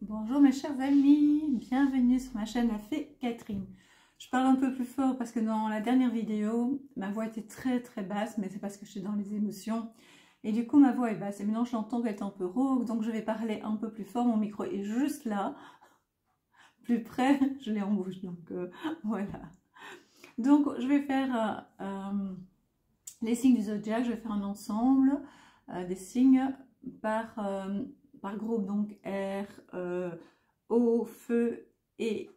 Bonjour mes chers amis, bienvenue sur ma chaîne La Fée Catherine. Je parle un peu plus fort parce que dans la dernière vidéo, ma voix était très basse, mais c'est parce que je suis dans les émotions. Et du coup ma voix est basse et maintenant je l'entends qu'elle est un peu rauque, donc je vais parler un peu plus fort. Mon micro est juste là, plus près, je l'ai en bouche, donc voilà. Donc je vais faire les signes du zodiaque, je vais faire un ensemble des signes par groupe, donc air, eau, feu et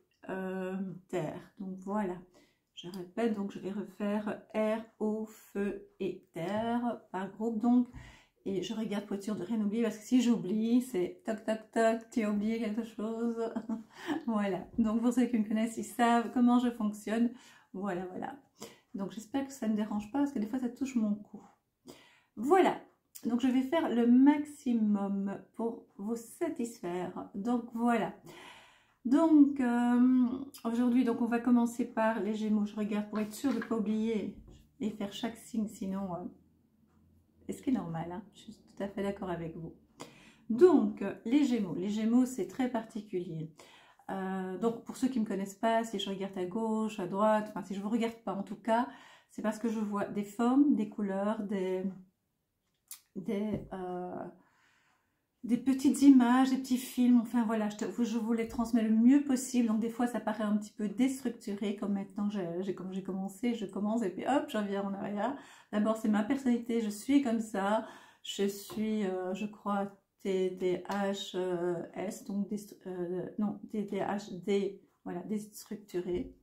terre. Donc voilà, je répète, donc je vais refaire air, eau, feu et terre par groupe. Donc, et je regarde pour être sûre de rien oublier, parce que si j'oublie, c'est toc toc toc, tu as oublié quelque chose. Voilà, donc pour ceux qui me connaissent, ils savent comment je fonctionne. Voilà. Donc j'espère que ça ne dérange pas, parce que des fois ça touche mon cou. Voilà, donc je vais faire le maximum pour vous satisfaire. Donc voilà. Donc aujourd'hui, donc on va commencer par les Gémeaux. Je regarde pour être sûre de ne pas oublier et faire chaque signe, sinon c'est ce qui est normal, hein, je suis tout à fait d'accord avec vous. Donc les Gémeaux c'est très particulier. Donc pour ceux qui ne me connaissent pas, si je regarde à gauche, à droite, enfin si je ne vous regarde pas en tout cas, c'est parce que je vois des formes, des couleurs, des petites images, des petits films, enfin voilà, je vous les transmets le mieux possible. Donc des fois ça paraît un petit peu déstructuré, comme maintenant comme j'ai commencé, je commence et puis hop, je reviens en arrière. D'abord c'est ma personnalité, je suis comme ça, je suis, je crois, TDHS, donc non, TDHD, voilà, déstructuré.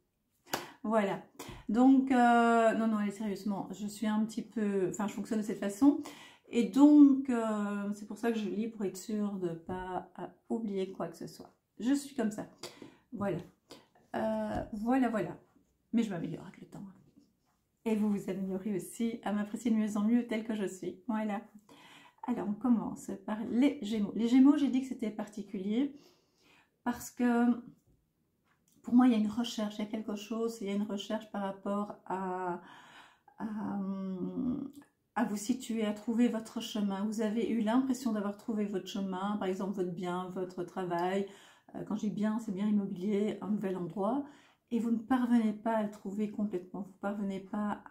Voilà, donc, non, allez, sérieusement, je suis un petit peu, enfin, je fonctionne de cette façon. Et donc, c'est pour ça que je lis, pour être sûre de ne pas oublier quoi que ce soit. Je suis comme ça. Voilà. Voilà. Mais je m'améliore avec le temps. Et vous vous améliorez aussi à m'apprécier de mieux en mieux tel que je suis. Voilà. Alors, on commence par les Gémeaux. Les Gémeaux, j'ai dit que c'était particulier parce que pour moi, il y a une recherche, il y a quelque chose, il y a une recherche par rapport à vous situer, à trouver votre chemin. Vous avez eu l'impression d'avoir trouvé votre chemin, par exemple votre bien, votre travail. Quand je dis bien, c'est bien immobilier, un nouvel endroit. Et vous ne parvenez pas à le trouver complètement. Vous ne parvenez pas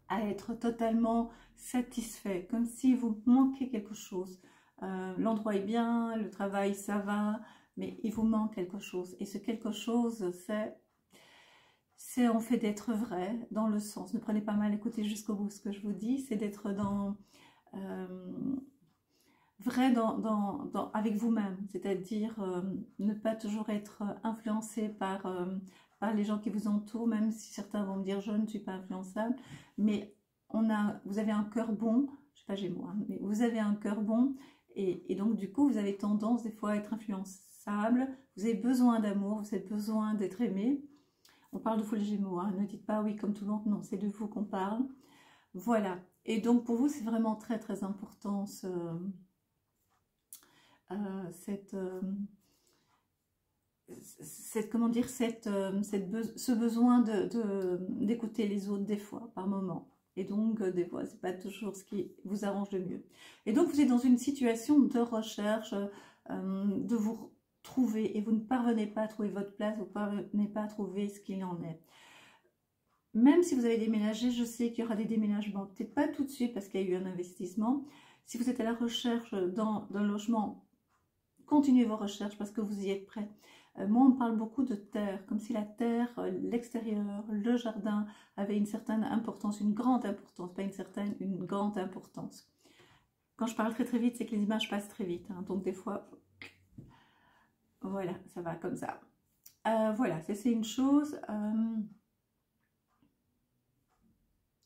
à être totalement satisfait, comme si vous manquez quelque chose. L'endroit est bien, le travail ça va, mais il vous manque quelque chose. Et ce quelque chose, c'est en fait d'être vrai, dans le sens, ne prenez pas mal, écoutez jusqu'au bout ce que je vous dis, c'est d'être vrai avec vous-même, c'est-à-dire ne pas toujours être influencé par les gens qui vous entourent, même si certains vont me dire je ne suis pas influençable, mais vous avez un cœur bon, je ne sais pas Gémeaux, hein, mais vous avez un cœur bon, et donc du coup vous avez tendance des fois à être influençable, vous avez besoin d'amour, vous avez besoin d'être aimé. On parle de vous les Gémeaux, hein. Ne dites pas oui comme tout le monde, non, c'est de vous qu'on parle. Voilà, et donc pour vous c'est vraiment très important comment dire, ce besoin d'écouter les autres des fois, par moment. Et donc des fois c'est pas toujours ce qui vous arrange le mieux. Et donc vous êtes dans une situation de recherche, de vous trouver, et vous ne parvenez pas à trouver votre place, vous ne parvenez pas à trouver ce qu'il en est. Même si vous avez déménagé, je sais qu'il y aura des déménagements, peut-être pas tout de suite parce qu'il y a eu un investissement. Si vous êtes à la recherche d'un logement, continuez vos recherches parce que vous y êtes prêt. Moi, on me parle beaucoup de terre, comme si la terre, l'extérieur, le jardin avait une certaine importance, une grande importance, pas une certaine, une grande importance. Quand je parle très vite, c'est que les images passent très vite, hein, donc des fois, voilà, ça va comme ça. Voilà, c'est une chose.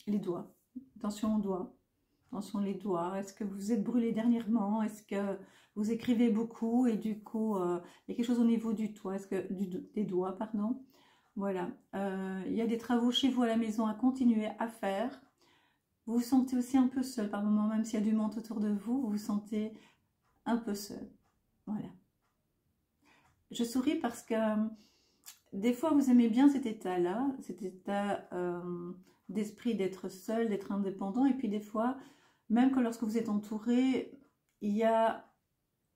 Les doigts, attention aux doigts. Attention les doigts, est-ce que vous êtes brûlé dernièrement? Est-ce que vous écrivez beaucoup et du coup, il y a quelque chose au niveau du doigt, des doigts, pardon. Voilà, il y a des travaux chez vous à la maison à continuer à faire. Vous vous sentez aussi un peu seul par moment, même s'il y a du monde autour de vous, vous vous sentez un peu seul. Voilà. Je souris parce que des fois, vous aimez bien cet état-là, cet état d'esprit d'être seul, d'être indépendant. Et puis des fois, même que lorsque vous êtes entouré, il y a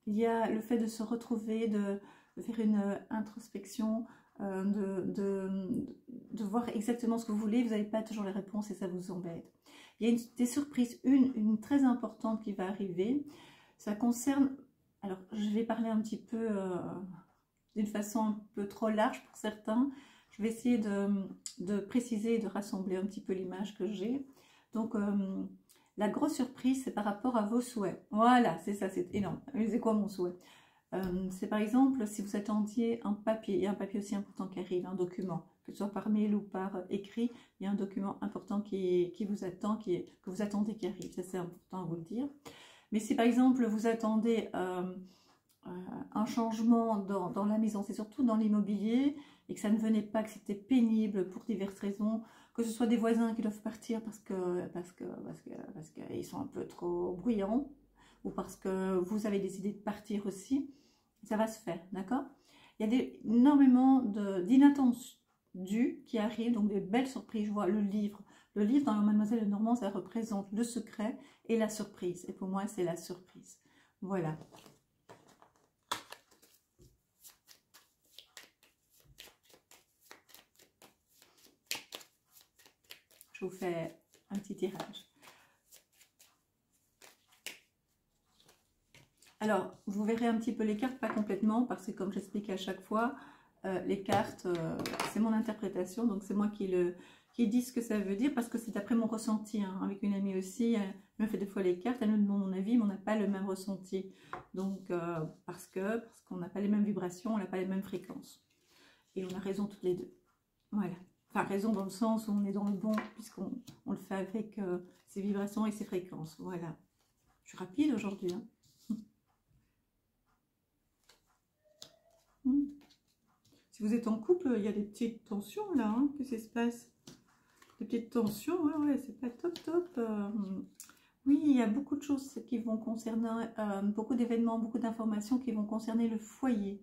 il y a le fait de se retrouver, de faire une introspection, de voir exactement ce que vous voulez. Vous n'avez pas toujours les réponses et ça vous embête. Il y a des surprises, une très importante qui va arriver. Ça concerne, alors je vais parler un petit peu d'une façon un peu trop large pour certains. Je vais essayer de préciser et de rassembler un petit peu l'image que j'ai. Donc, la grosse surprise, c'est par rapport à vos souhaits. Voilà, c'est ça, c'est énorme. C'est quoi mon souhait? C'est par exemple, si vous attendiez un papier, il y a un papier aussi important qui arrive, un document, que ce soit par mail ou par écrit, il y a un document important qui vous attend, que vous attendez qui arrive. Ça, c'est important à vous le dire. Mais si par exemple, vous attendez un changement dans la maison, c'est surtout dans l'immobilier, et que ça ne venait pas, que c'était pénible pour diverses raisons, que ce soit des voisins qui doivent partir parce qu'ils sont un peu trop bruyants, ou parce que vous avez décidé de partir aussi, ça va se faire, d'accord? Il y a énormément d'inattendus qui arrivent, donc des belles surprises. Je vois le livre. Le livre dans Mademoiselle Lenormand, ça représente le secret et la surprise. Et pour moi, c'est la surprise. Voilà. Je vous fais un petit tirage. Alors, vous verrez un petit peu les cartes, pas complètement, parce que comme j'explique à chaque fois, les cartes, c'est mon interprétation, donc c'est moi qui dis ce que ça veut dire, parce que c'est d'après mon ressenti, hein. Avec une amie aussi, elle me fait des fois les cartes, elle nous demande mon avis, mais on n'a pas le même ressenti. Donc, parce qu'on n'a pas les mêmes vibrations, on n'a pas les mêmes fréquences. Et on a raison toutes les deux. Voilà. Enfin, raison dans le sens où on est dans le bon, puisqu'on le fait avec ses vibrations et ses fréquences. Voilà. Je suis rapide aujourd'hui, hein. Si vous êtes en couple, il y a des petites tensions là, hein. Qu'est-ce qui se passe? Des petites tensions, ouais, c'est pas top. Oui, il y a beaucoup de choses qui vont concerner, beaucoup d'événements, beaucoup d'informations qui vont concerner le foyer.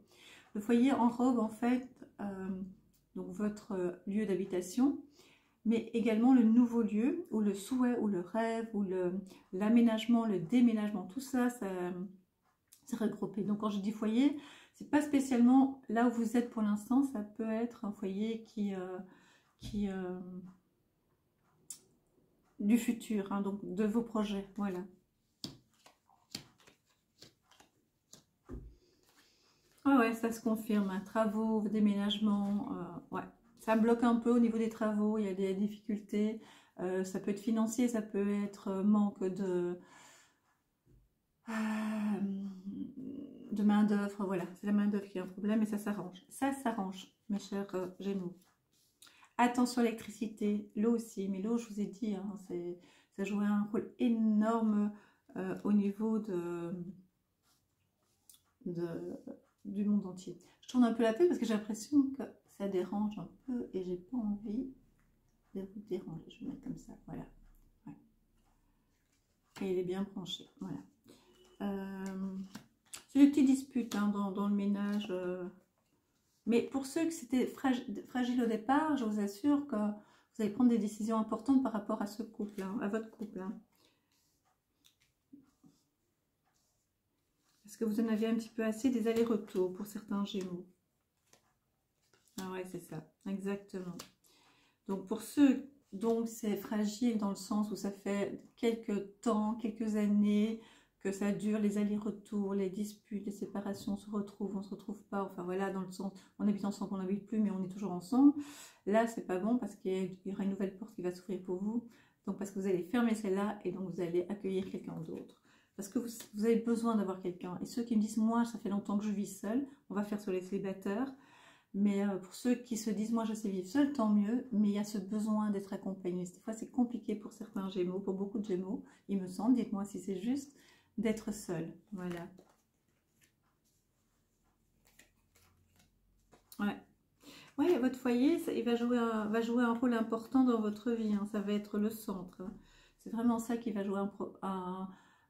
Le foyer enrobe en fait donc votre lieu d'habitation, mais également le nouveau lieu, ou le souhait, ou le rêve, ou l'aménagement, le déménagement, tout ça, c'est regroupé. Donc quand je dis foyer, c'est pas spécialement là où vous êtes pour l'instant, ça peut être un foyer du futur, hein, donc de vos projets, voilà. Ah ouais, ça se confirme, hein, travaux, déménagement, ouais. Ça bloque un peu au niveau des travaux, il y a des difficultés, ça peut être financier, ça peut être manque de main d'œuvre, voilà, c'est la main d'œuvre qui est un problème et ça s'arrange. Ça s'arrange, mes chers Gémeaux. Attention à l'électricité, l'eau aussi, mais l'eau, je vous ai dit, hein, ça jouait un rôle énorme au niveau du monde entier. Je tourne un peu la tête parce que j'ai l'impression que ça dérange un peu et j'ai pas envie de vous déranger. Je vais mettre comme ça, voilà. Ouais. Et il est bien branché, voilà. C'est des petites disputes hein, dans le ménage. Mais pour ceux que c'était fragile au départ, je vous assure que vous allez prendre des décisions importantes par rapport à ce couple, hein, à votre couple. Hein. Parce que vous en avez un petit peu assez des allers-retours pour certains Gémeaux. Ah ouais, c'est ça, exactement. Donc pour ceux dont c'est fragile dans le sens où ça fait quelques temps, quelques années que ça dure, les allers-retours, les disputes, les séparations, on se retrouve, on se retrouve pas, enfin voilà, dans le sens, on habite ensemble, on n'habite plus, mais on est toujours ensemble. Là, c'est pas bon parce qu'il y aura une nouvelle porte qui va s'ouvrir pour vous, donc parce que vous allez fermer celle-là et donc vous allez accueillir quelqu'un d'autre. Parce que vous avez besoin d'avoir quelqu'un. Et ceux qui me disent, moi, ça fait longtemps que je vis seule, on va faire sur les célibataires, mais pour ceux qui se disent, moi, je sais vivre seule, tant mieux, mais il y a ce besoin d'être accompagné. Des fois, c'est compliqué pour certains Gémeaux, pour beaucoup de Gémeaux, il me semble, dites-moi si c'est juste, d'être seul, voilà. Ouais. Ouais, votre foyer, il va jouer un rôle important dans votre vie, hein. Ça va être le centre. Hein. C'est vraiment ça qui va jouer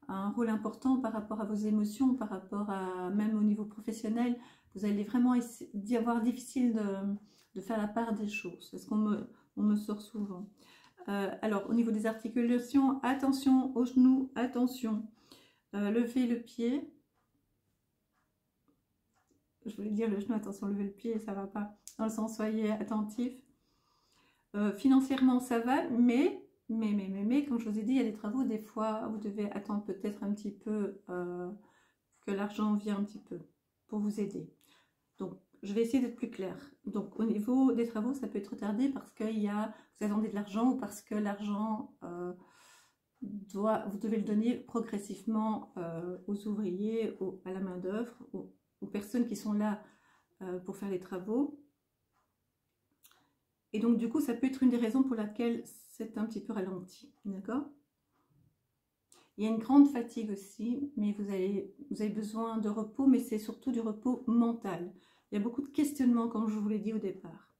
un rôle important par rapport à vos émotions, par rapport à même au niveau professionnel. Vous allez vraiment avoir difficile de faire la part des choses. C'est ce qu'on me sort souvent. Alors, au niveau des articulations, attention aux genoux, attention. Levez le pied. je voulais dire le genou, attention, levez le pied, ça va pas. Dans le sens, soyez attentifs. Financièrement, ça va, mais, comme je vous ai dit, il y a des travaux, des fois, vous devez attendre peut-être un petit peu que l'argent vienne un petit peu pour vous aider. Donc, je vais essayer d'être plus claire. Donc, au niveau des travaux, ça peut être retardé parce que vous attendez de l'argent ou parce que l'argent, vous devez le donner progressivement aux ouvriers, à la main-d'œuvre, aux personnes qui sont là pour faire les travaux. Et donc, du coup, ça peut être une des raisons pour laquelle c'est un petit peu ralenti. D'accord? Il y a une grande fatigue aussi, mais vous avez besoin de repos, mais c'est surtout du repos mental. Il y a beaucoup de questionnements, comme je vous l'ai dit au départ.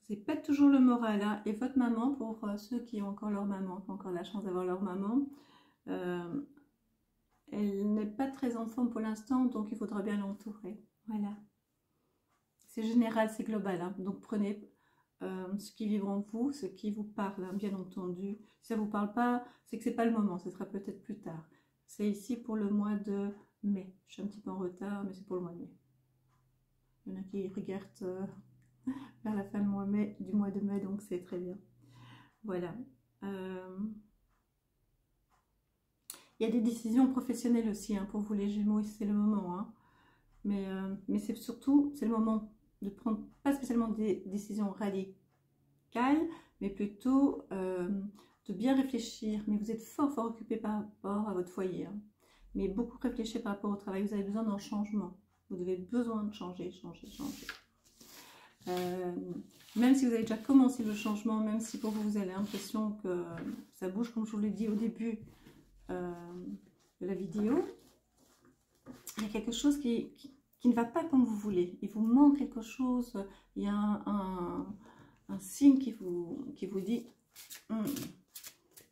Vous n'avez pas toujours le moral, hein. Et votre maman, pour ceux qui ont encore leur maman, qui ont encore la chance d'avoir leur maman, elle n'est pas très en forme pour l'instant, donc il faudra bien l'entourer. Voilà. C'est général, c'est global, hein. Donc prenez ce qui vibre en vous, ce qui vous parle, hein, bien entendu. Si ça ne vous parle pas, c'est que ce n'est pas le moment, ce sera peut-être plus tard. C'est ici pour le mois de mai. Je suis un petit peu en retard, mais c'est pour le mois de mai. Il y en a qui regardent vers la fin du mois de mai, donc c'est très bien. Voilà. Il y a des décisions professionnelles aussi, hein, pour vous les Gémeaux, c'est le moment. Hein. Mais c'est surtout, c'est le moment de prendre, pas spécialement des décisions radicales, mais plutôt de bien réfléchir. Mais vous êtes fort occupé par rapport à votre foyer. Hein. Mais beaucoup réfléchir par rapport au travail. Vous avez besoin d'un changement. Vous avez besoin de changer. Même si vous avez déjà commencé le changement, même si pour vous, vous avez l'impression que ça bouge, comme je vous l'ai dit au début de la vidéo, il y a quelque chose qui ne va pas comme vous voulez. Il vous manque quelque chose, il y a un signe qui vous dit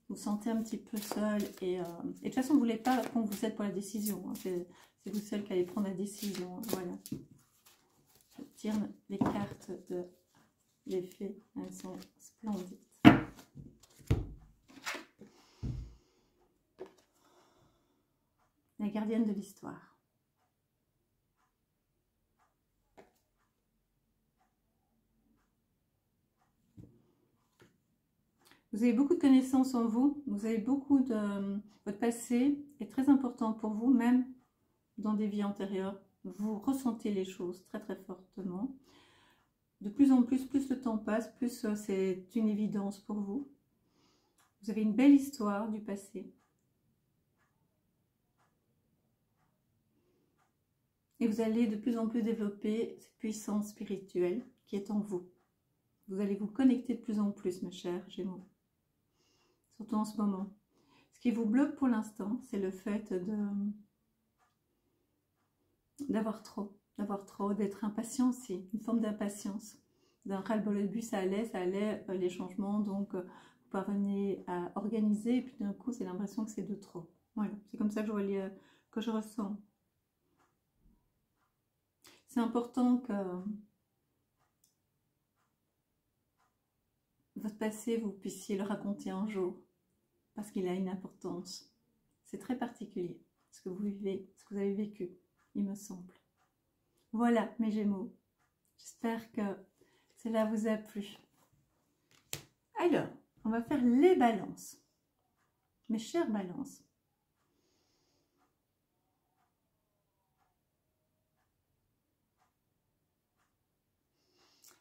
vous sentez un petit peu seul et de toute façon, vous ne voulez pas qu'on vous aide pour la décision. Hein. C'est vous seul qui allez prendre la décision. Hein. Voilà. Je tire les cartes de l'effet, elles sont splendides. La gardienne de l'histoire. Vous avez beaucoup de connaissances en vous, vous avez beaucoup de... Votre passé est très important pour vous, même dans des vies antérieures. Vous ressentez les choses très fortement. De plus en plus, plus le temps passe, plus c'est une évidence pour vous. Vous avez une belle histoire du passé. Et vous allez de plus en plus développer cette puissance spirituelle qui est en vous. Vous allez vous connecter de plus en plus, mes chers Gémeaux. Surtout en ce moment. Ce qui vous bloque pour l'instant, c'est le fait d'avoir trop, d'être impatient aussi, une forme d'impatience, d'un ras-le-bol. Le but, ça allait les changements, donc vous parvenez à organiser, et puis d'un coup, c'est l'impression que c'est de trop. Voilà, c'est comme ça que je ressens. C'est important que votre passé, vous puissiez le raconter un jour, parce qu'il a une importance. C'est très particulier, ce que vous vivez, ce que vous avez vécu, il me semble. Voilà, mes Gémeaux. J'espère que cela vous a plu. Alors, on va faire les balances. Mes chères balances.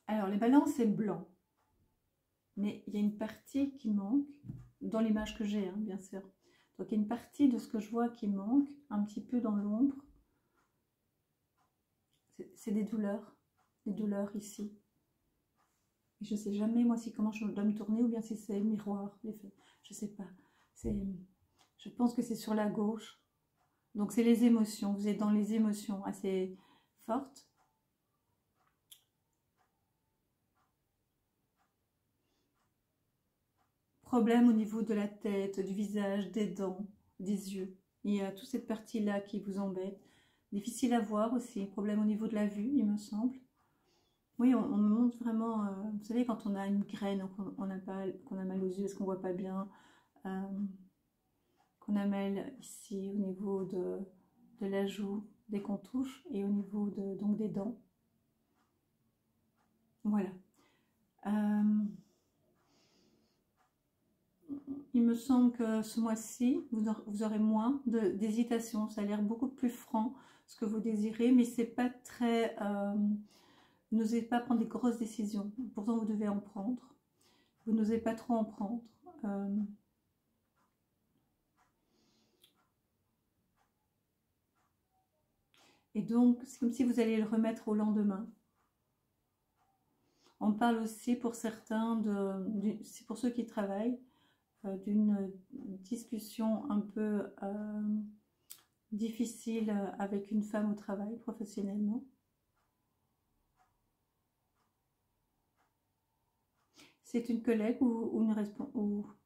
Alors, les balances, c'est blanc. Mais il y a une partie qui manque, dans l'image que j'ai, hein, bien sûr. Donc, il y a une partie de ce que je vois qui manque, un petit peu dans l'ombre. C'est des douleurs ici. Et je ne sais jamais, moi, comment je dois me tourner ou bien si c'est le miroir. Je ne sais pas. Je pense que c'est sur la gauche. Donc, c'est les émotions. Vous êtes dans les émotions assez fortes. Problème au niveau de la tête, du visage, des dents, des yeux. Il y a toute cette partie-là qui vous embête. Difficile à voir aussi. Problème au niveau de la vue, il me semble. Oui, on me montre vraiment... vous savez, quand on a une graine, qu'on a mal aux yeux, est-ce qu'on ne voit pas bien, qu'on amène ici au niveau de la joue dès qu'on touche et au niveau donc des dents. Voilà. Il me semble que ce mois-ci, vous aurez moins d'hésitation. Ça a l'air beaucoup plus franc, ce que vous désirez, mais c'est pas très... n'osez pas prendre des grosses décisions. Pourtant, vous devez en prendre. Vous n'osez pas trop en prendre. Et donc, c'est comme si vous alliez le remettre au lendemain. On parle aussi pour certains, c'est pour ceux qui travaillent, d'une discussion un peu difficile avec une femme au travail, professionnellement. C'est une collègue ou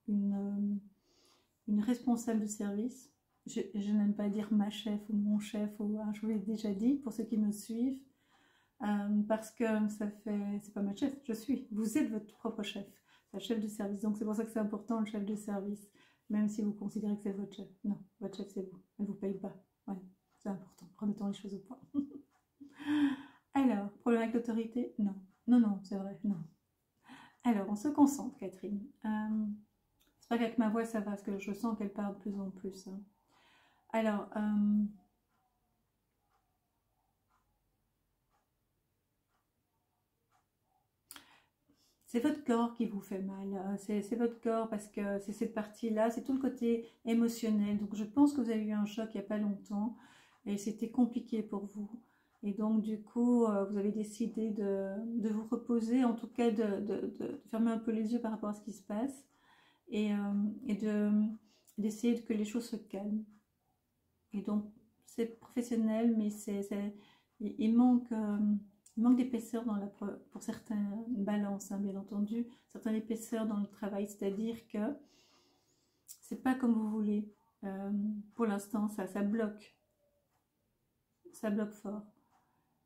une responsable de service. Je n'aime pas dire ma chef ou mon chef, je vous l'ai déjà dit, pour ceux qui me suivent, parce que c'est pas ma chef, vous êtes votre propre chef, la chef de service, donc c'est pour ça que c'est important le chef de service, même si vous considérez que c'est votre chef. Non, votre chef c'est vous, elle ne vous paye pas, ouais, c'est important, remettons les choses au point. Alors, problème avec l'autorité? Non, non, non, c'est vrai, non. Alors, on se concentre, Catherine. C'est pas qu'avec ma voix ça va, parce que je sens qu'elle parle de plus en plus. Hein. Alors, c'est votre corps qui vous fait mal. C'est votre corps parce que c'est cette partie-là, c'est tout le côté émotionnel. Donc, je pense que vous avez eu un choc il n'y a pas longtemps et c'était compliqué pour vous. Et donc, du coup, vous avez décidé de vous reposer, en tout cas de fermer un peu les yeux par rapport à ce qui se passe et d'essayer que les choses se calment. Et donc, c'est professionnel, mais il manque d'épaisseur pour certaines balances, hein, bien entendu, certaines épaisseurs dans le travail, c'est-à-dire que c'est pas comme vous voulez. Pour l'instant, ça bloque. Ça bloque fort.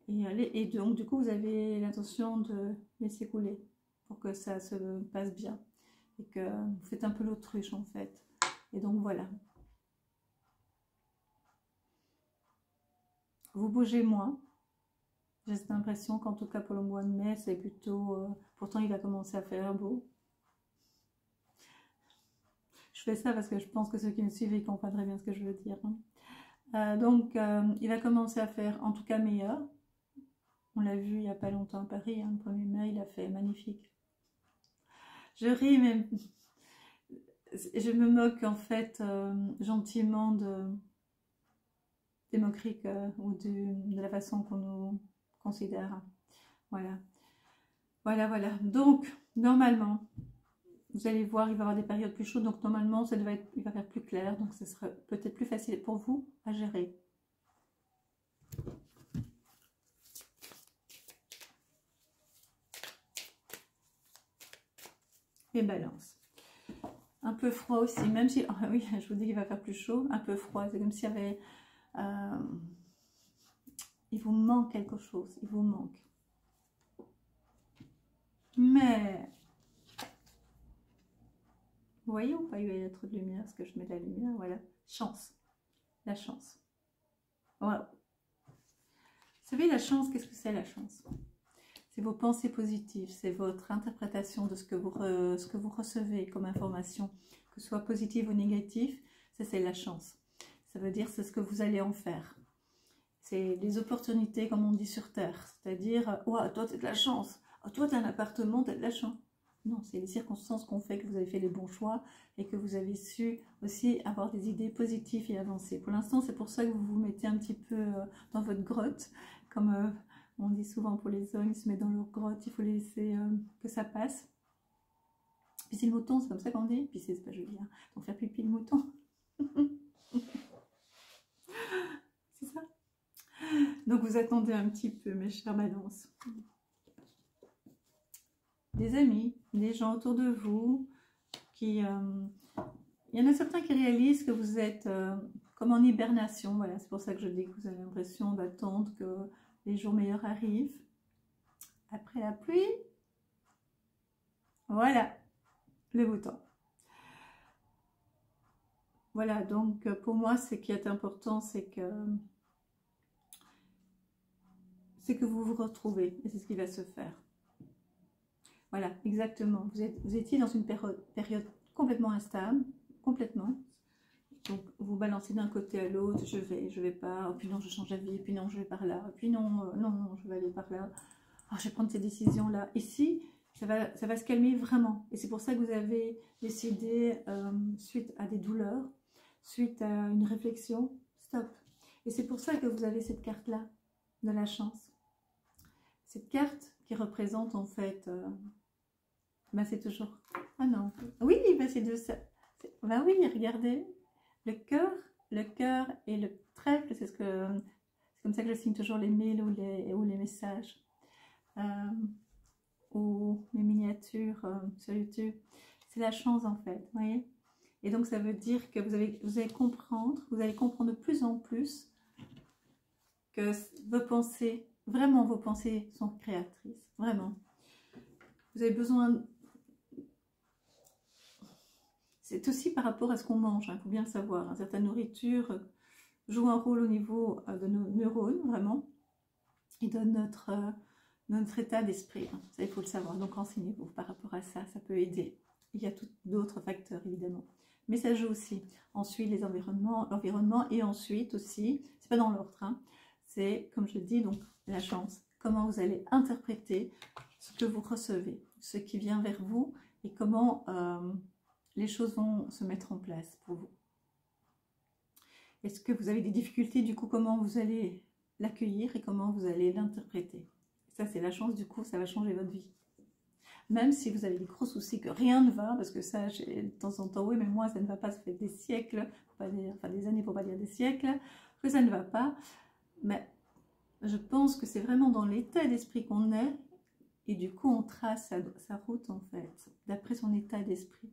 Et donc, du coup, vous avez l'intention de laisser couler pour que ça se passe bien. Et que vous faites un peu l'autruche, en fait. Et donc, voilà. Vous bougez moins. J'ai cette impression qu'en tout cas pour le mois de mai, c'est plutôt... pourtant, il va commencer à faire beau. Je fais ça parce que je pense que ceux qui me suivent, ils comprennent très bien ce que je veux dire. Hein. Donc, il va commencer à faire en tout cas meilleur. On l'a vu il n'y a pas longtemps à Paris. Hein, le 1er mai, il a fait magnifique. Je ris, mais je me moque en fait gentiment des moqueries ou de la façon qu'on nous considère. Voilà. Voilà, voilà. Donc, normalement, vous allez voir, il va y avoir des périodes plus chaudes. Donc, normalement, il va faire plus clair. Donc, ce sera peut-être plus facile pour vous à gérer. Et balance. Un peu froid aussi, même si... Ah oui, je vous dis qu'il va faire plus chaud. Un peu froid, c'est comme s'il y avait... il vous manque quelque chose. Il vous manque. Mais... Vous voyez ou pas, il y a trop de lumière, parce que je mets de la lumière, voilà. Chance. La chance. Wow. Vous savez, la chance, qu'est-ce que c'est la chance? C'est vos pensées positives, c'est votre interprétation de ce que vous recevez comme information, que ce soit positive ou négative, ça c'est la chance. Ça veut dire c'est ce que vous allez en faire. C'est les opportunités, comme on dit sur Terre, c'est-à-dire, oh, toi tu as de la chance, oh, toi tu as un appartement, tu as de la chance. Non, c'est les circonstances qui ont fait que vous avez fait les bons choix et que vous avez su aussi avoir des idées positives et avancer. Pour l'instant, c'est pour ça que vous vous mettez un petit peu dans votre grotte. Comme on dit souvent pour les hommes, ils se mettent dans leur grotte, il faut laisser que ça passe. Pisser le mouton, c'est comme ça qu'on dit. Pisser, c'est pas joli. Hein. Donc faire pipi le mouton. C'est ça. Donc vous attendez un petit peu, mes chères balances. Des amis, des gens autour de vous qui... il y en a certains qui réalisent que vous êtes comme en hibernation. Voilà, c'est pour ça que je dis que vous avez l'impression d'attendre que les jours meilleurs arrivent. Après la pluie, voilà, le beau temps. Voilà, donc pour moi, ce qui est important, c'est que vous vous retrouvez, et c'est ce qui va se faire. Voilà, exactement. Vous étiez dans une période complètement instable, complètement. Donc, vous balancez d'un côté à l'autre, je vais pas, oh, puis non, je change d'avis, puis non, je vais par là, puis non, non, je vais aller par là, oh, je vais prendre ces décisions-là. Ici, ça va se calmer vraiment. Et c'est pour ça que vous avez décidé, suite à des douleurs, suite à une réflexion, stop. Et c'est pour ça que vous avez cette carte-là, de la chance. Cette carte qui représente en fait, ben c'est toujours, ah non, oui, ben c'est de ça, ben oui, regardez, le cœur et le trèfle, c'est comme ça que je signe toujours les mails ou les messages, ou mes miniatures sur YouTube. C'est la chance en fait, vous voyez. Et donc ça veut dire que vous allez comprendre de plus en plus que vos pensées, vraiment vos pensées sont créatrices, vraiment. Vous avez besoin, c'est aussi par rapport à ce qu'on mange, il faut bien le savoir, hein. Certaines nourritures joue un rôle au niveau de nos neurones, vraiment, et de notre état d'esprit. Hein. Ça, il faut le savoir. Donc, renseignez-vous par rapport à ça. Ça peut aider. Il y a d'autres facteurs, évidemment. Mais ça joue aussi. Ensuite, l'environnement et ensuite aussi, c'est pas dans l'ordre, hein, c'est, comme je dis, donc la chance. Comment vous allez interpréter ce que vous recevez, ce qui vient vers vous et comment les choses vont se mettre en place pour vous. Est-ce que vous avez des difficultés, du coup, comment vous allez l'accueillir et comment vous allez l'interpréter? Ça, c'est la chance, du coup, ça va changer votre vie. Même si vous avez des gros soucis, que rien ne va, parce que ça, de temps en temps, oui, mais moi, ça ne va pas, ça fait des siècles, faut pas dire, enfin des années, pour pas dire des siècles, que ça ne va pas. Mais je pense que c'est vraiment dans l'état d'esprit qu'on est, et du coup, on trace sa route, en fait, d'après son état d'esprit.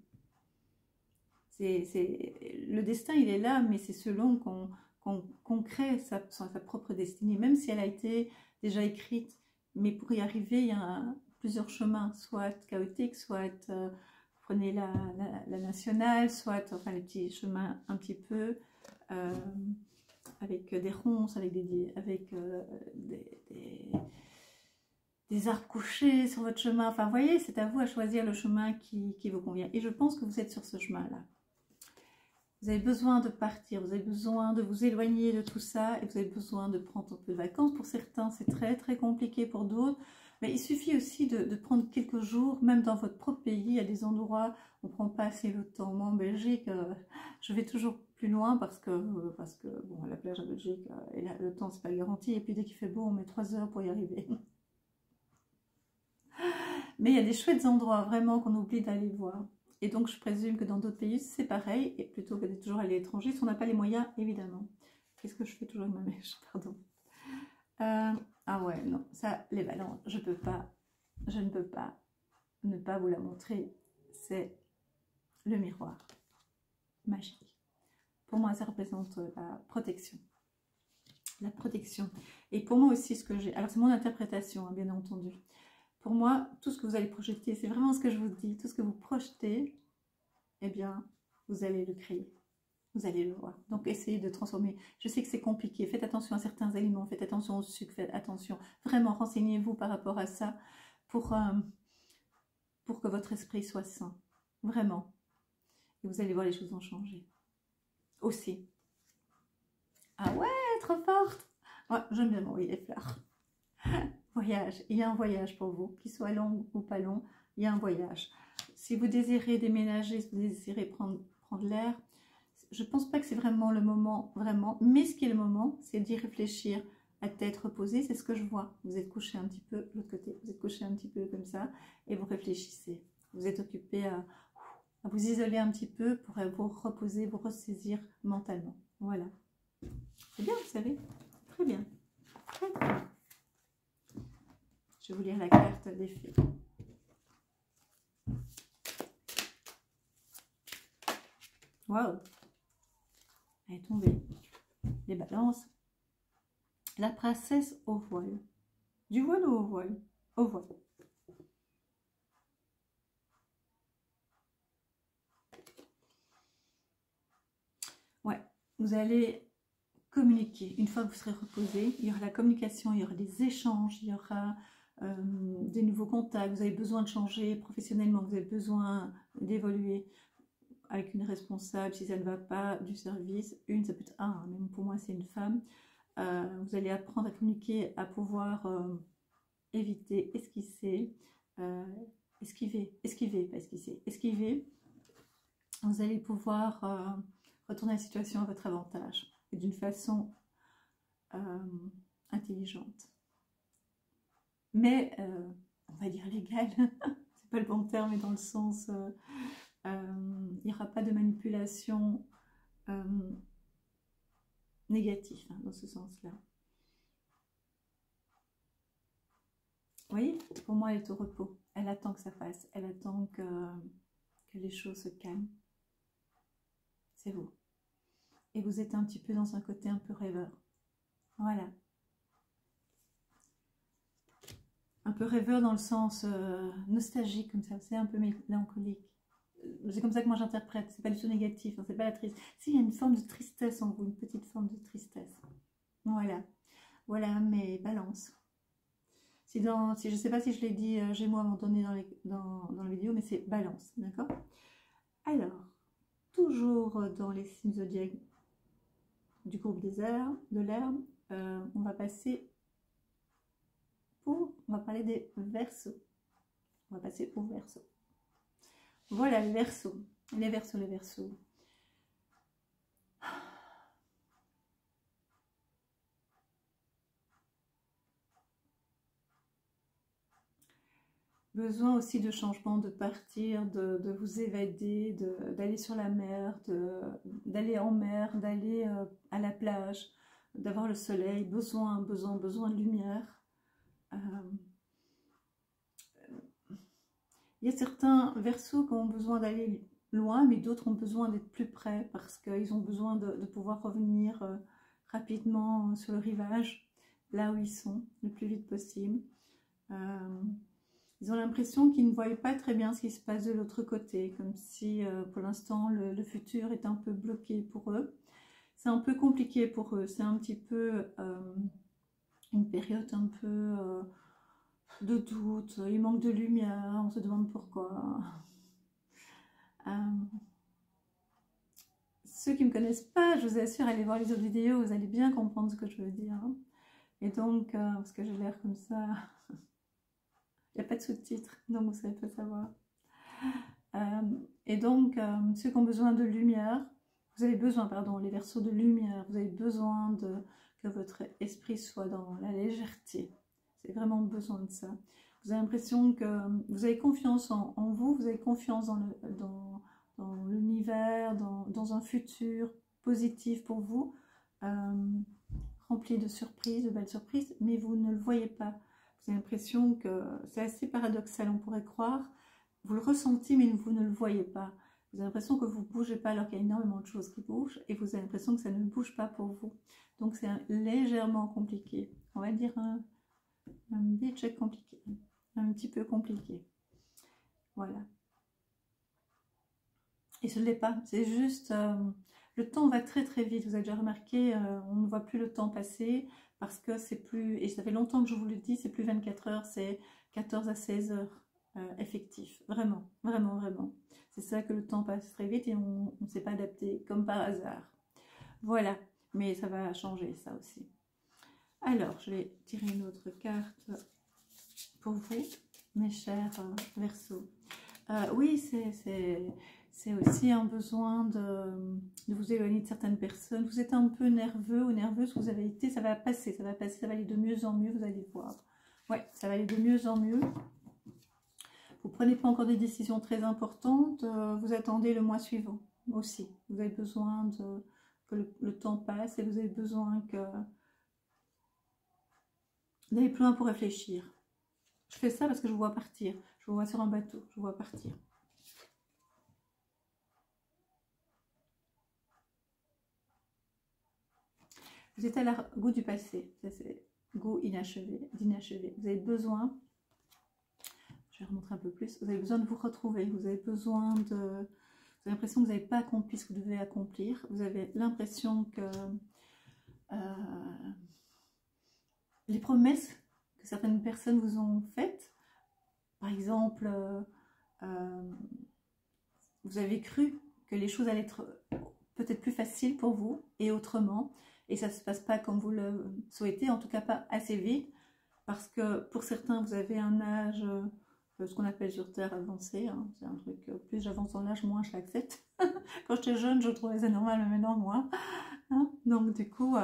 Le destin, il est là, mais c'est selon qu'on crée sa propre destinée, même si elle a été déjà écrite. Mais pour y arriver, il y a plusieurs chemins, soit chaotiques, soit prenez la nationale, soit enfin les petits chemins un petit peu avec des ronces, avec des arbres couchés sur votre chemin. Enfin, vous voyez, c'est à vous à choisir le chemin qui vous convient. Et je pense que vous êtes sur ce chemin-là. Vous avez besoin de partir, vous avez besoin de vous éloigner de tout ça et vous avez besoin de prendre un peu de vacances. Pour certains, c'est très très compliqué, pour d'autres. Mais il suffit aussi de prendre quelques jours, même dans votre propre pays. Il y a des endroits où on ne prend pas assez le temps. Moi, en Belgique, je vais toujours plus loin parce que bon, la plage en Belgique, et le temps, c'est pas garanti. Et puis dès qu'il fait beau, on met 3 heures pour y arriver. Mais il y a des chouettes endroits vraiment qu'on oublie d'aller voir. Et donc, je présume que dans d'autres pays, c'est pareil. Et plutôt que d'être toujours à l'étranger, si on n'a pas les moyens, évidemment. Qu'est-ce que je fais toujours avec ma mèche? Pardon. Ah ouais, non. Ça, les balances, je ne peux pas ne pas vous la montrer. C'est le miroir magique. Pour moi, ça représente la protection. La protection. Et pour moi aussi, ce que j'ai... Alors, c'est mon interprétation, hein, bien entendu. Pour moi, tout ce que vous allez projeter, c'est vraiment ce que je vous dis, tout ce que vous projetez, eh bien, vous allez le créer, vous allez le voir. Donc, essayez de transformer. Je sais que c'est compliqué, faites attention à certains aliments, faites attention au sucre, faites attention. Vraiment, renseignez-vous par rapport à ça pour que votre esprit soit sain, vraiment. Et vous allez voir, les choses vont changer. Aussi. Ah ouais, trop forte. Ouais, j'aime bien m'envoyer les fleurs. Voyage, il y a un voyage pour vous, qu'il soit long ou pas long, il y a un voyage. Si vous désirez déménager, si vous désirez prendre l'air, je ne pense pas que c'est vraiment le moment, vraiment, mais ce qui est le moment, c'est d'y réfléchir à tête reposée, c'est ce que je vois. Vous êtes couché un petit peu de l'autre côté, vous êtes couché un petit peu comme ça, et vous réfléchissez. Vous êtes occupé à vous isoler un petit peu pour vous reposer, vous ressaisir mentalement. Voilà. C'est bien, vous savez, très bien. Très bien. Je vais vous lire la carte des fées. Waouh! Elle est tombée. Les balances. La princesse au voile. Du voile ou au voile? Au voile. vous allez communiquer. Une fois que vous serez reposé, il y aura la communication, il y aura des échanges, il y aura des nouveaux contacts. Vous avez besoin de changer professionnellement, vous avez besoin d'évoluer avec une responsable si ça ne va pas du service. Une, ça peut être un, même pour moi c'est une femme. Vous allez apprendre à communiquer, à pouvoir éviter, esquisser, esquiver, pas esquisser, esquiver. Vous allez pouvoir retourner la situation à votre avantage et d'une façon intelligente. Mais, on va dire légale, c'est pas le bon terme, mais dans le sens, il n'y aura pas de manipulation négative, hein, dans ce sens-là. Vous voyez, pour moi, elle est au repos. Elle attend que ça fasse. Elle attend que les choses se calment. C'est vous. Et vous êtes un petit peu dans un côté un peu rêveur. Voilà. Un peu rêveur dans le sens nostalgique, comme ça. C'est un peu mélancolique. C'est comme ça que moi j'interprète. C'est pas du tout négatif. Hein, c'est pas la tristesse. Si, il y a une forme de tristesse en vous. Une petite forme de tristesse. Voilà. Voilà mes balances. Si je ne sais pas si je l'ai dit Gémeaux à un moment donné dans la vidéo, mais c'est balance, d'accord? Alors, toujours dans les signes zodiaques du groupe des airs, de l'air, on va passer on va parler des Verseaux. On va passer aux Verseaux. Voilà les Verseaux, les Verseaux, les Verseaux. Besoin aussi de changement, de partir, de vous évader, d'aller sur la mer, d'aller en mer, d'aller à la plage, d'avoir le soleil, besoin de lumière. Il y a certains Verseaux qui ont besoin d'aller loin, mais d'autres ont besoin d'être plus près parce qu'ils ont besoin de pouvoir revenir rapidement sur le rivage, là où ils sont, le plus vite possible. Ils ont l'impression qu'ils ne voient pas très bien ce qui se passe de l'autre côté, comme si pour l'instant le futur est un peu bloqué pour eux. C'est un peu compliqué pour eux, c'est un petit peu une période un peu de doute, il manque de lumière, on se demande pourquoi. Ceux qui ne me connaissent pas, je vous assure, allez voir les autres vidéos, vous allez bien comprendre ce que je veux dire. Hein. Et donc, parce que j'ai l'air comme ça... Il n'y a pas de sous-titres, donc vous ne savez pas savoir. Et donc, ceux qui ont besoin de lumière, vous avez besoin, pardon, les Verseaux de lumière, vous avez besoin que votre esprit soit dans la légèreté. C'est vraiment besoin de ça. Vous avez l'impression que vous avez confiance en vous, vous avez confiance dans l'univers, dans un futur positif pour vous, rempli de surprises, de belles surprises, mais vous ne le voyez pas. Vous avez l'impression que c'est assez paradoxal, on pourrait croire. Vous le ressentez, mais vous ne le voyez pas. Vous avez l'impression que vous ne bougez pas alors qu'il y a énormément de choses qui bougent et vous avez l'impression que ça ne bouge pas pour vous. Donc c'est légèrement compliqué. On va dire un budget compliqué. Un petit peu compliqué. Voilà. Et ce ne l'est pas. C'est juste... le temps va très très vite. Vous avez déjà remarqué, on ne voit plus le temps passer. Parce que c'est plus, et ça fait longtemps que je vous le dis, c'est plus 24 heures, c'est 14 à 16 heures effectif. Vraiment, vraiment, vraiment. C'est ça que le temps passe très vite et on ne s'est pas adapté, comme par hasard. Voilà, mais ça va changer ça aussi. Alors, je vais tirer une autre carte pour vous, mes chers Verseaux. Oui, c'est aussi un besoin de vous éloigner de certaines personnes. Vous êtes un peu nerveux ou nerveuse, vous avez été, ça va passer, ça va aller de mieux en mieux, vous allez voir. Ouais, ça va aller de mieux en mieux. Vous ne prenez pas encore des décisions très importantes, vous attendez le mois suivant aussi. Vous avez besoin que le temps passe et vous avez besoin d'aller plus loin pour réfléchir. Je fais ça parce que je vous vois partir. Je vous vois sur un bateau, je vous vois partir. Vous êtes à la goût du passé, c'est goût inachevé, d'inachevé. Vous avez besoin, je vais remontrer un peu plus, vous avez besoin de vous retrouver, vous avez besoin avez l'impression que vous n'avez pas accompli ce que vous devez accomplir. Vous avez l'impression que les promesses que certaines personnes vous ont faites, par exemple, vous avez cru que les choses allaient être peut-être plus faciles pour vous et autrement, et ça ne se passe pas comme vous le souhaitez, en tout cas pas assez vite, parce que pour certains, vous avez un âge, ce qu'on appelle sur Terre avancé, hein, c'est un truc, plus j'avance en âge, moins je l'accepte. Quand j'étais jeune, je trouvais ça normal, mais maintenant, moins. Hein, donc du coup,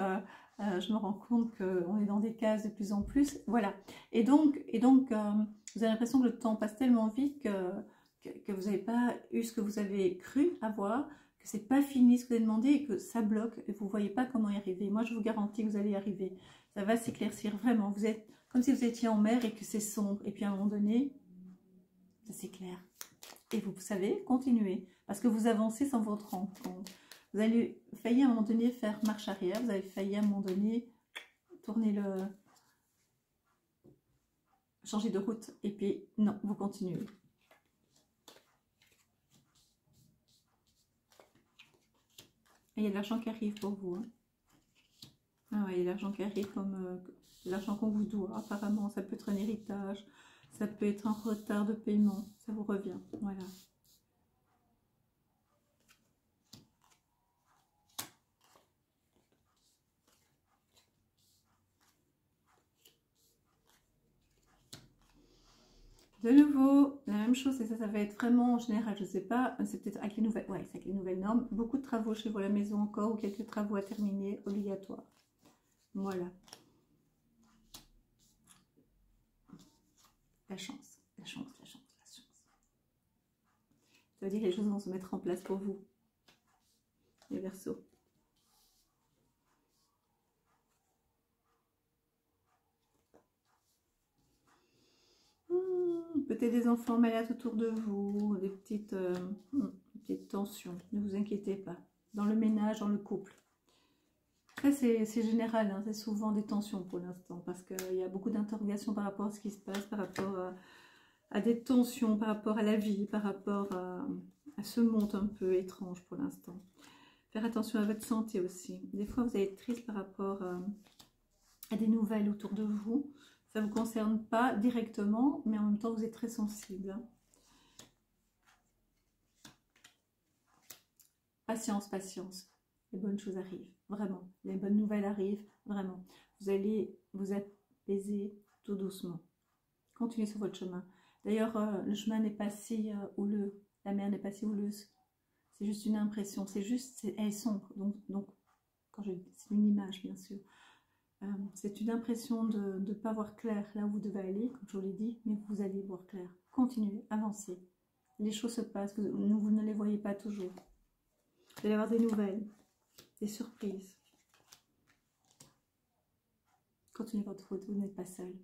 je me rends compte qu'on est dans des cases de plus en plus, voilà. Et donc vous avez l'impression que le temps passe tellement vite que vous n'avez pas eu ce que vous avez cru avoir, que c'est pas fini ce que vous avez demandé et que ça bloque et vous ne voyez pas comment y arriver. Moi, je vous garantis que vous allez y arriver. Ça va s'éclaircir vraiment. Vous êtes comme si vous étiez en mer et que c'est sombre. Et puis à un moment donné, ça s'éclaire. Et vous savez, continuez. Parce que vous avancez sans vous rendre compte. Vous avez failli à un moment donné faire marche arrière. Vous avez failli à un moment donné tourner changer de route. Et puis non, vous continuez. Et il y a de l'argent qui arrive pour vous. Hein. Ah ouais, il y a de l'argent qui arrive comme l'argent qu'on vous doit. Apparemment, ça peut être un héritage, ça peut être un retard de paiement. Ça vous revient. Voilà. De nouveau, la même chose, et ça va être vraiment en général, je ne sais pas, c'est peut-être avec les nouvelles, ouais, c'est avec les nouvelles normes, beaucoup de travaux chez vous à la maison encore, ou quelques travaux à terminer, obligatoires. Voilà. La chance, la chance, la chance, la chance. Ça veut dire que les choses vont se mettre en place pour vous, les Verseaux. Peut-être des enfants malades autour de vous, des petites tensions. Ne vous inquiétez pas. Dans le ménage, dans le couple. Après, c'est général, hein, c'est souvent des tensions pour l'instant, parce qu'il y a beaucoup d'interrogations par rapport à ce qui se passe, par rapport à des tensions, par rapport à la vie, par rapport à ce monde un peu étrange pour l'instant. Faire attention à votre santé aussi. Des fois, vous allez être triste par rapport à des nouvelles autour de vous. Ça ne vous concerne pas directement, mais en même temps, vous êtes très sensible. Patience, patience. Les bonnes choses arrivent, vraiment. Les bonnes nouvelles arrivent, vraiment. Vous allez vous apaiser tout doucement. Continuez sur votre chemin. D'ailleurs, le chemin n'est pas si houleux. La mer n'est pas si houleuse. C'est juste une impression. C'est juste, elle est sombre. Donc quand c'est une image, bien sûr. C'est une impression de ne pas voir clair là où vous devez aller, comme je vous l'ai dit, mais vous allez voir clair. Continuez, avancez. Les choses se passent, vous ne les voyez pas toujours. Vous allez avoir des nouvelles, des surprises. Continuez votre route, vous n'êtes pas seul.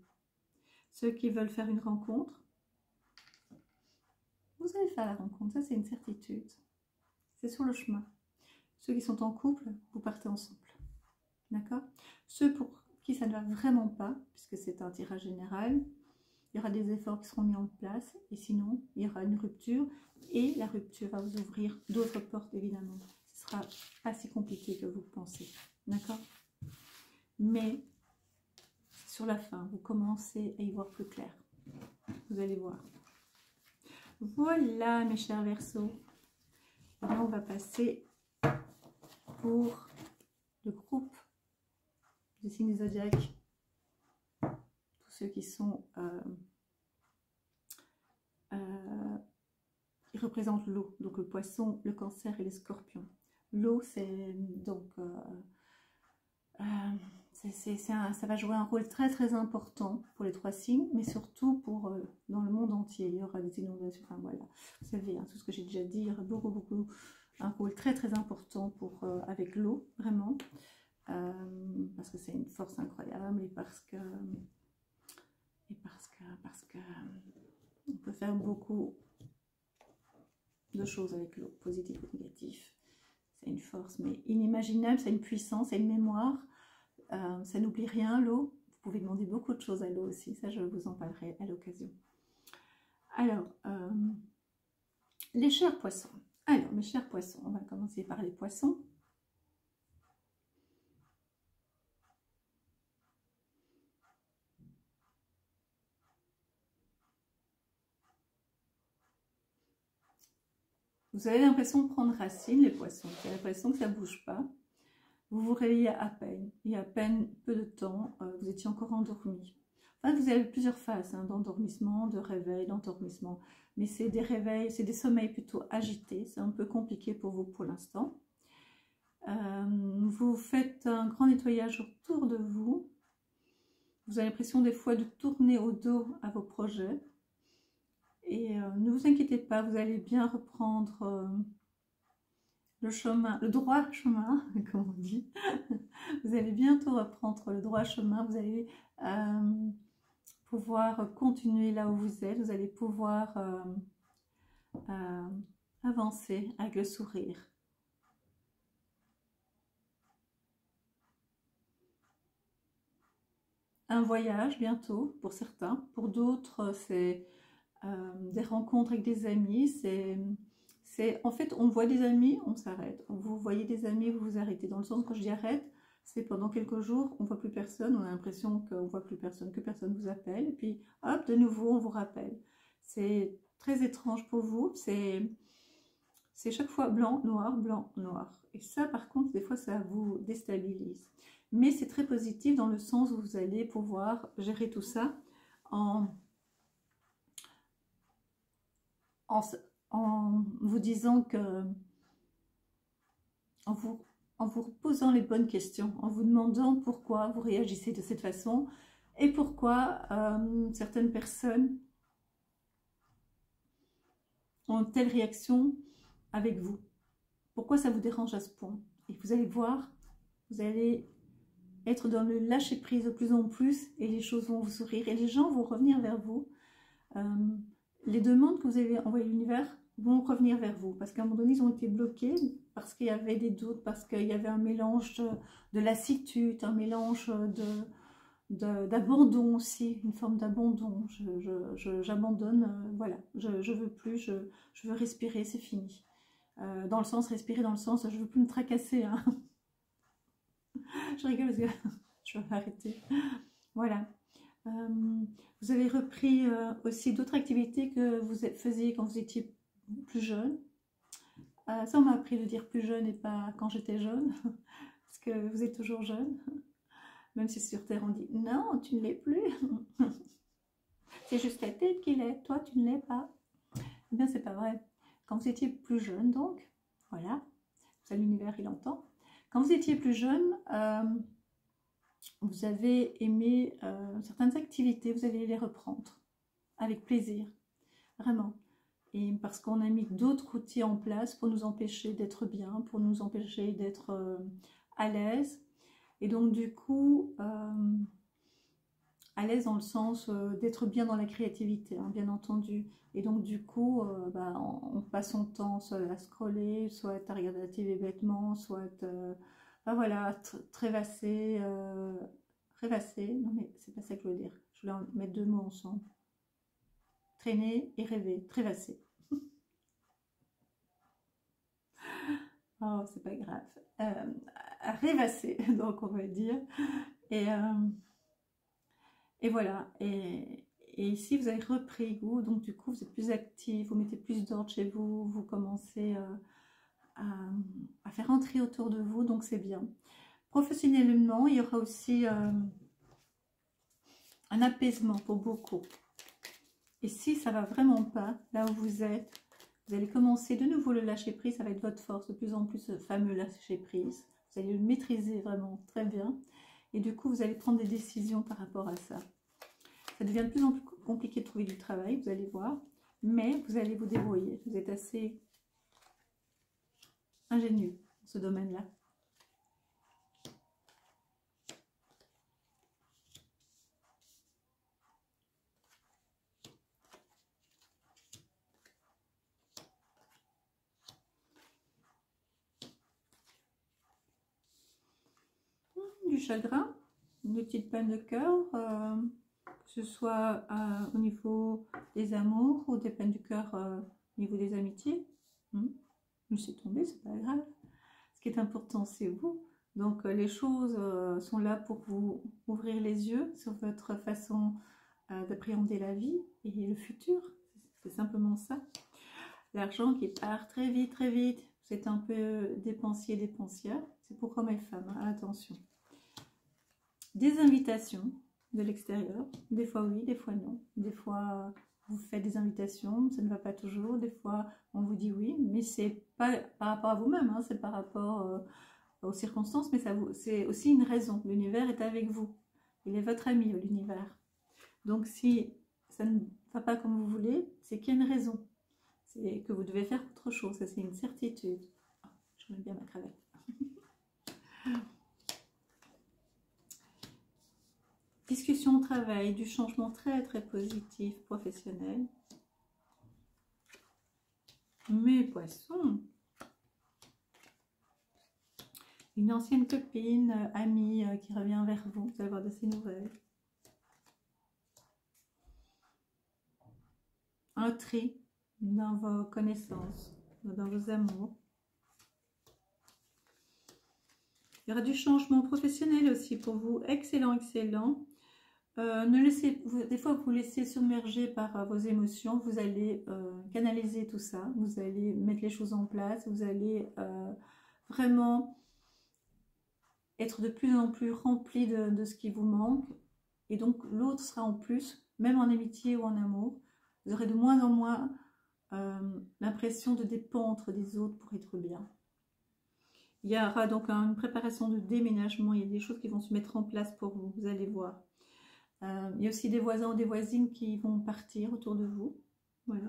Ceux qui veulent faire une rencontre, vous allez faire la rencontre, ça c'est une certitude. C'est sur le chemin. Ceux qui sont en couple, vous partez ensemble. D'accord? Ceux pour qui ça ne va vraiment pas, puisque c'est un tirage général, il y aura des efforts qui seront mis en place, et sinon, il y aura une rupture, et la rupture va vous ouvrir d'autres portes, évidemment. Ce ne sera pas si compliqué que vous pensez. D'accord? Mais, sur la fin, vous commencez à y voir plus clair. Vous allez voir. Voilà, mes chers Verseaux. Maintenant, on va passer pour le groupe des signes du zodiaque, tous ceux qui sont ils représentent l'eau, donc le poisson, le cancer et les scorpions. L'eau, c'est donc ça va jouer un rôle très très important pour les 3 signes, mais surtout pour dans le monde entier. Il y aura des inondations, enfin voilà, vous savez, hein, tout ce que j'ai déjà dit, il y aura beaucoup un rôle très très important pour avec l'eau, vraiment. Parce que c'est une force incroyable et parce que on peut faire beaucoup de choses avec l'eau, positif ou négatif. C'est une force mais inimaginable, c'est une puissance, c'est une mémoire, ça n'oublie rien l'eau. Vous pouvez demander beaucoup de choses à l'eau aussi, ça je vous en parlerai à l'occasion. Alors, les chers poissons, Alors, mes chers poissons, on va commencer par les poissons. Vous avez l'impression de prendre racine, les poissons. Vous avez l'impression que ça ne bouge pas. Vous vous réveillez à peine. Il y a à peine peu de temps, vous étiez encore endormi. Enfin, vous avez plusieurs phases hein, d'endormissement, de réveil, d'endormissement. Mais c'est des réveils, c'est des sommeils plutôt agités. C'est un peu compliqué pour vous pour l'instant. Vous faites un grand nettoyage autour de vous. Vous avez l'impression des fois de tourner au dos à vos projets. Et ne vous inquiétez pas, vous allez bien reprendre le chemin, le droit chemin, comme on dit. Vous allez bientôt reprendre le droit chemin. Vous allez pouvoir continuer là où vous êtes. Vous allez pouvoir avancer avec le sourire. Un voyage bientôt pour certains. Pour d'autres, c'est des rencontres avec des amis. En fait, on voit des amis, on s'arrête. Vous voyez des amis, vous vous arrêtez. Dans le sens, quand je dis arrête, c'est pendant quelques jours, on ne voit plus personne. On a l'impression qu'on ne voit plus personne, que personne vous appelle. Et puis, hop, de nouveau, on vous rappelle. C'est très étrange pour vous. C'est chaque fois blanc, noir, blanc, noir. Et ça, par contre, des fois, ça vous déstabilise. Mais c'est très positif dans le sens où vous allez pouvoir gérer tout ça en vous disant que, en vous posant les bonnes questions, en vous demandant pourquoi vous réagissez de cette façon et pourquoi certaines personnes ont une telle réaction avec vous. Pourquoi ça vous dérange à ce point? Et vous allez voir, vous allez être dans le lâcher prise de plus en plus et les choses vont vous sourire et les gens vont revenir vers vous. Les demandes que vous avez envoyées à l'univers vont revenir vers vous parce qu'à un moment donné ils ont été bloqués parce qu'il y avait des doutes, parce qu'il y avait un mélange de lassitude, un mélange d'abandon aussi, une forme d'abandon. J'abandonne, voilà, je veux plus, je veux respirer, c'est fini. Dans le sens, respirer dans le sens, je veux plus me tracasser. Hein. Je rigole parce que je vais arrêter. Voilà. Vous avez repris aussi d'autres activités que vous faisiez quand vous étiez plus jeune. Ça, on m'a appris de dire plus jeune et pas quand j'étais jeune, parce que vous êtes toujours jeune. Même si sur Terre on dit non, tu ne l'es plus. C'est juste la tête qui l'est, toi tu ne l'es pas. Eh bien, c'est pas vrai. Quand vous étiez plus jeune, donc, voilà, ça l'univers il entend. Quand vous étiez plus jeune, vous avez aimé certaines activités, vous allez les reprendre avec plaisir, vraiment. Et parce qu'on a mis d'autres outils en place pour nous empêcher d'être bien, pour nous empêcher d'être à l'aise. Et donc du coup, à l'aise dans le sens d'être bien dans la créativité, hein, bien entendu. Et donc du coup, on passe son temps soit à scroller, soit à regarder la télé bêtement, soit voilà, rêvasser. Non mais c'est pas ça que je veux dire. Je voulais en mettre deux mots ensemble. Traîner et rêver, rêvasser. Oh, c'est pas grave. À rêvasser, donc on va dire. Et voilà. Et ici, vous avez repris goût. Donc du coup, vous êtes plus actif, vous mettez plus d'ordre chez vous, vous commencez à faire entrer autour de vous. Donc c'est bien. Professionnellement, il y aura aussi un apaisement pour beaucoup. Et si ça va vraiment pas, là où vous êtes, vous allez commencer de nouveau le lâcher prise, ça va être votre force, de plus en plus ce fameux lâcher prise. Vous allez le maîtriser vraiment très bien. Et du coup, vous allez prendre des décisions par rapport à ça. Ça devient de plus en plus compliqué de trouver du travail, vous allez voir. Mais vous allez vous débrouiller. Vous êtes assez ingénieux dans ce domaine-là. Du chagrin, une petite peine de cœur, que ce soit au niveau des amours ou des peines du cœur au niveau des amitiés. laissez tomber, c'est pas grave. Ce qui est important, c'est vous. Donc les choses sont là pour vous ouvrir les yeux sur votre façon d'appréhender la vie et le futur. C'est simplement ça. L'argent qui part très vite, très vite. Vous êtes un peu dépensier, dépensière. C'est pour hommes et femmes, hein, attention. Des invitations de l'extérieur. Des fois oui, des fois non. Des fois vous faites des invitations, ça ne va pas toujours. Des fois on vous dit oui, mais c'est pas par rapport à vous-même, hein, c'est par rapport aux circonstances, mais c'est aussi une raison. L'univers est avec vous. Il est votre ami, l'univers. Donc si ça ne va pas comme vous voulez, c'est qu'il y a une raison. C'est que vous devez faire autre chose, ça c'est une certitude. Oh, je mets bien ma cravate. Discussion au travail, du changement très très positif, professionnel. Mes poissons. Une ancienne copine, amie qui revient vers vous, vous allez avoir de ces nouvelles. Un tri dans vos connaissances, dans vos amours. Il y aura du changement professionnel aussi pour vous. Excellent, excellent. Des fois, vous laissez submerger par vos émotions. Vous allez canaliser tout ça. Vous allez mettre les choses en place. Vous allez vraiment être de plus en plus rempli de ce qui vous manque. Et donc, l'autre sera en plus, même en amitié ou en amour. Vous aurez de moins en moins l'impression de dépendre des autres pour être bien. Il y aura donc une préparation de déménagement. Il y a des choses qui vont se mettre en place pour vous. Vous allez voir. Il y a aussi des voisins ou des voisines qui vont partir autour de vous. Voilà.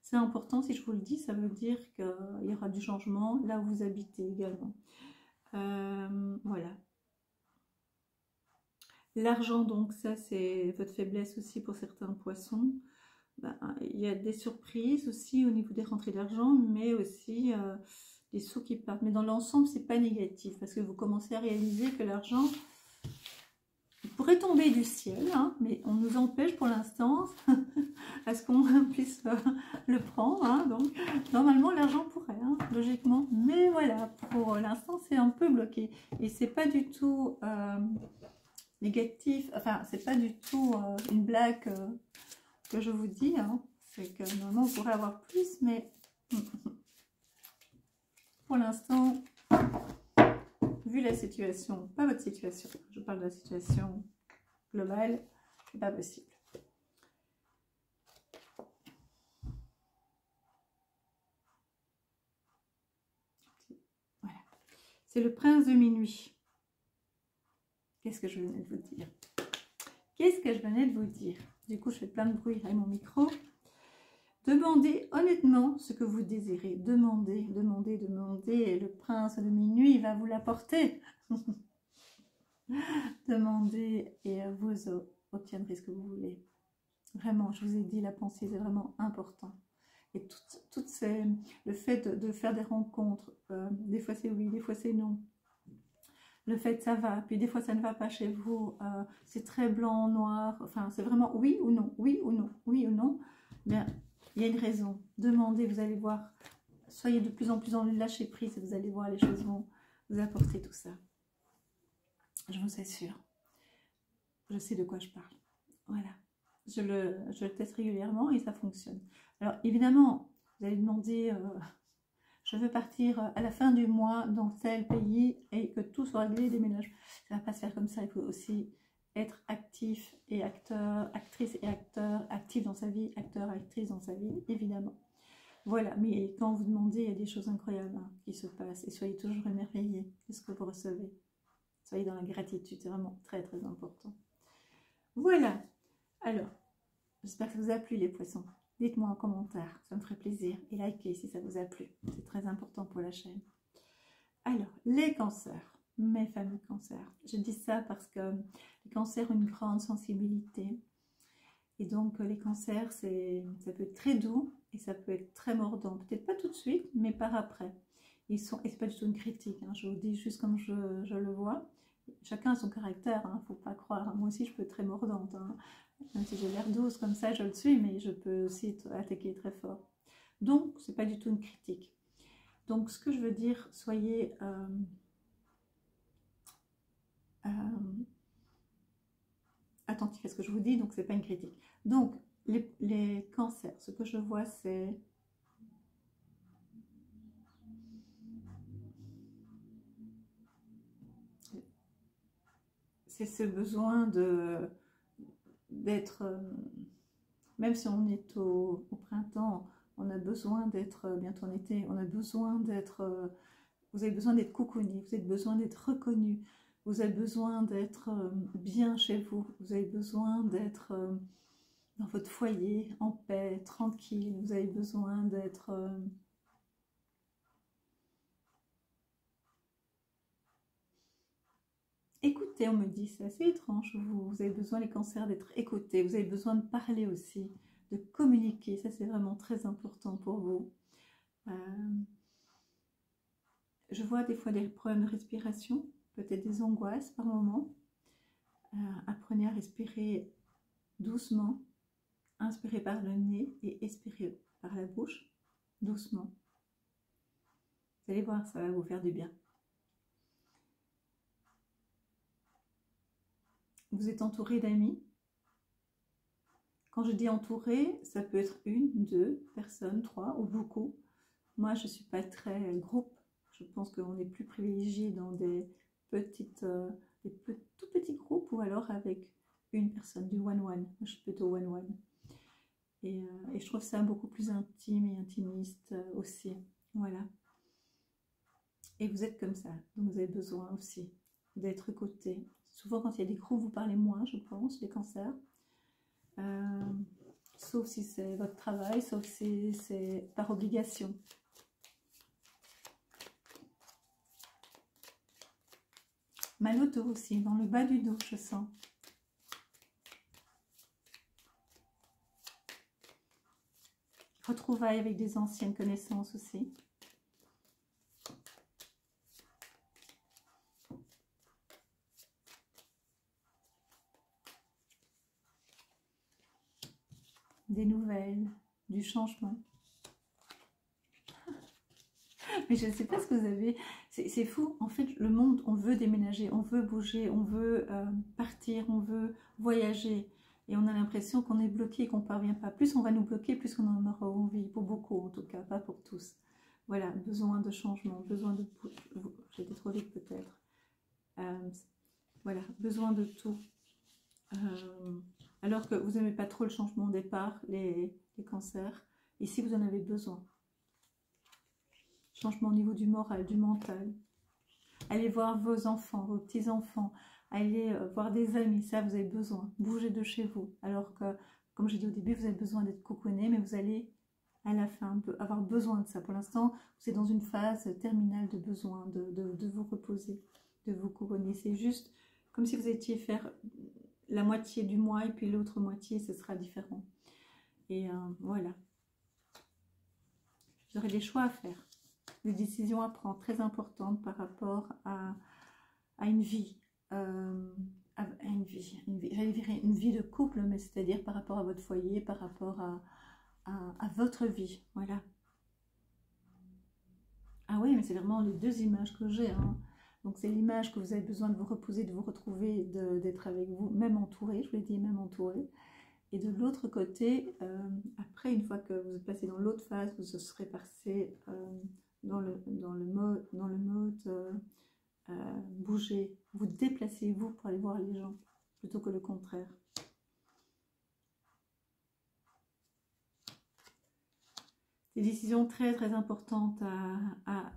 C'est important, si je vous le dis, ça veut dire qu'il y aura du changement là où vous habitez également. Voilà. L'argent, donc ça c'est votre faiblesse aussi pour certains poissons. Ben, il y a des surprises aussi au niveau des rentrées d'argent, mais aussi des sous qui partent. Mais dans l'ensemble, c'est pas négatif parce que vous commencez à réaliser que l'argent pourrait tomber du ciel, hein, mais on nous empêche pour l'instant à ce qu'on puisse le prendre. Hein, donc normalement l'argent pourrait, hein, logiquement, mais voilà, pour l'instant c'est un peu bloqué et c'est pas du tout négatif. Enfin, c'est pas du tout une blague que je vous dis. Hein, c'est que normalement on pourrait avoir plus, mais pour l'instant. Vu la situation, pas votre situation, je parle de la situation globale, c'est pas possible. Voilà. C'est le prince de minuit. Qu'est-ce que je venais de vous dire? Qu'est-ce que je venais de vous dire? Du coup, je fais plein de bruit avec mon micro. Demandez honnêtement ce que vous désirez. Demandez, demandez, demandez. Et le prince de minuit va vous l'apporter. Demandez et vous obtiendrez ce que vous voulez. Vraiment, je vous ai dit, la pensée, c'est vraiment important. Et le fait de faire des rencontres, des fois c'est oui, des fois c'est non. Le fait ça va, puis des fois ça ne va pas chez vous, c'est très blanc, noir, enfin c'est vraiment oui ou non, oui ou non, oui ou non. Bien, il y a une raison. Demandez, vous allez voir. Soyez de plus en plus en lâcher prise et vous allez voir, les choses vont vous apporter tout ça. Je vous assure. Je sais de quoi je parle. Voilà. Je le teste régulièrement et ça fonctionne. Alors évidemment, vous allez demander, je veux partir à la fin du mois dans tel pays et que tout soit réglé, déménage. Ça ne va pas se faire comme ça. Il faut aussi être actif et acteur, actrice et acteur, actif dans sa vie, acteur, actrice dans sa vie, évidemment. Voilà, mais quand vous demandez, il y a des choses incroyables hein, qui se passent et soyez toujours émerveillés de ce que vous recevez. Soyez dans la gratitude, c'est vraiment très très important. Voilà, alors, j'espère que ça vous a plu les poissons. Dites-moi en commentaire, ça me ferait plaisir. Et likez si ça vous a plu, c'est très important pour la chaîne. Alors, les cancers. Mes fameux cancers. Je dis ça parce que les cancers ont une grande sensibilité. Et donc, les cancers, ça peut être très doux et ça peut être très mordant. Peut-être pas tout de suite, mais par après. Et ce n'est pas du tout une critique. Hein. Je vous dis juste comme je le vois. Chacun a son caractère, il ne faut pas croire. Moi aussi, je peux être très mordante. Hein. Même si j'ai l'air douce comme ça, je le suis, mais je peux aussi attaquer très fort. Donc, ce n'est pas du tout une critique. Donc, ce que je veux dire, soyez attentif à ce que je vous dis, donc c'est pas une critique. Donc, les cancers, ce que je vois, c'est ce besoin d'être, même si on est au printemps, on a besoin d'être, bientôt en été, on a besoin d'être, vous avez besoin d'être cocooné, vous avez besoin d'être reconnu, vous avez besoin d'être bien chez vous, vous avez besoin d'être dans votre foyer, en paix, tranquille, vous avez besoin d'être... écoutez, on me dit, c'est assez étrange, vous avez besoin, les cancers, d'être écoutés, vous avez besoin de parler aussi, de communiquer, ça c'est vraiment très important pour vous. Je vois des fois des problèmes de respiration, peut-être des angoisses par moment. Apprenez à respirer doucement, inspirez par le nez et expirez par la bouche, doucement. Vous allez voir, ça va vous faire du bien. Vous êtes entouré d'amis. Quand je dis entouré, ça peut être 1, 2 personnes, 3 ou beaucoup. Moi, je ne suis pas très groupe. Je pense qu'on est plus privilégié dans des tout petits groupes ou alors avec une personne, du one-one. Moi, je suis plutôt one-one. Et je trouve ça beaucoup plus intime et intimiste aussi. Voilà. Et vous êtes comme ça. Donc, vous avez besoin aussi d'être écouté. Souvent, quand il y a des groupes, vous parlez moins, je pense, les cancers. Sauf si c'est votre travail, sauf si c'est par obligation. Mal au dos aussi, dans le bas du dos, je sens. Retrouvailles avec des anciennes connaissances aussi. Des nouvelles, du changement. Mais je ne sais pas ce que vous avez, c'est fou, en fait le monde, on veut déménager, on veut bouger, on veut partir, on veut voyager et on a l'impression qu'on est bloqué et qu'on ne parvient pas. Plus on va nous bloquer, plus on en aura envie, pour beaucoup en tout cas, pas pour tous. Voilà, besoin de changement, besoin de... J'ai été trop vite peut-être. Voilà, besoin de tout. Alors que vous n'aimez pas trop le changement au départ, les cancers, ici vous en avez besoin. Changement au niveau du moral, du mental. Allez voir vos enfants, vos petits-enfants. Allez voir des amis, ça vous avez besoin. Bougez de chez vous. Alors que, comme j'ai dit au début, vous avez besoin d'être cocooné, mais vous allez à la fin avoir besoin de ça. Pour l'instant, vous êtes dans une phase terminale de besoin de vous reposer, de vous cocooner. C'est juste comme si vous étiez faire la moitié du mois et puis l'autre moitié, ce sera différent. Et voilà. Vous aurez des choix à faire. Des décisions à prendre très importantes par rapport à une vie, une vie de couple, mais c'est-à-dire par rapport à votre foyer, par rapport à votre vie, voilà. Ah oui, mais c'est vraiment les deux images que j'ai, hein. Donc c'est l'image que vous avez besoin de vous reposer, de vous retrouver, d'être avec vous, même entouré, je vous l'ai dit, même entouré. Et de l'autre côté, après, une fois que vous êtes passé dans l'autre phase, vous serez passé dans le mode bouger, vous déplacez-vous pour aller voir les gens, plutôt que le contraire. Des décisions très très importantes à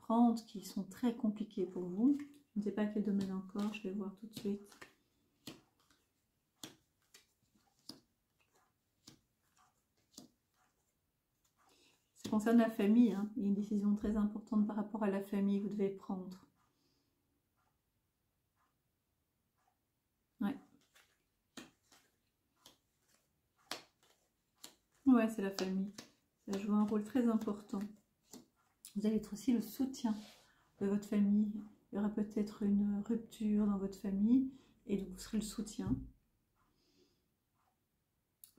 prendre, qui sont très compliquées pour vous. Je ne sais pas quel domaine encore, je vais voir tout de suite. Ça concerne la famille, hein. Il y a une décision très importante par rapport à la famille que vous devez prendre. Ouais. Ouais, c'est la famille. Ça joue un rôle très important. Vous allez être aussi le soutien de votre famille. Il y aura peut-être une rupture dans votre famille et donc vous serez le soutien.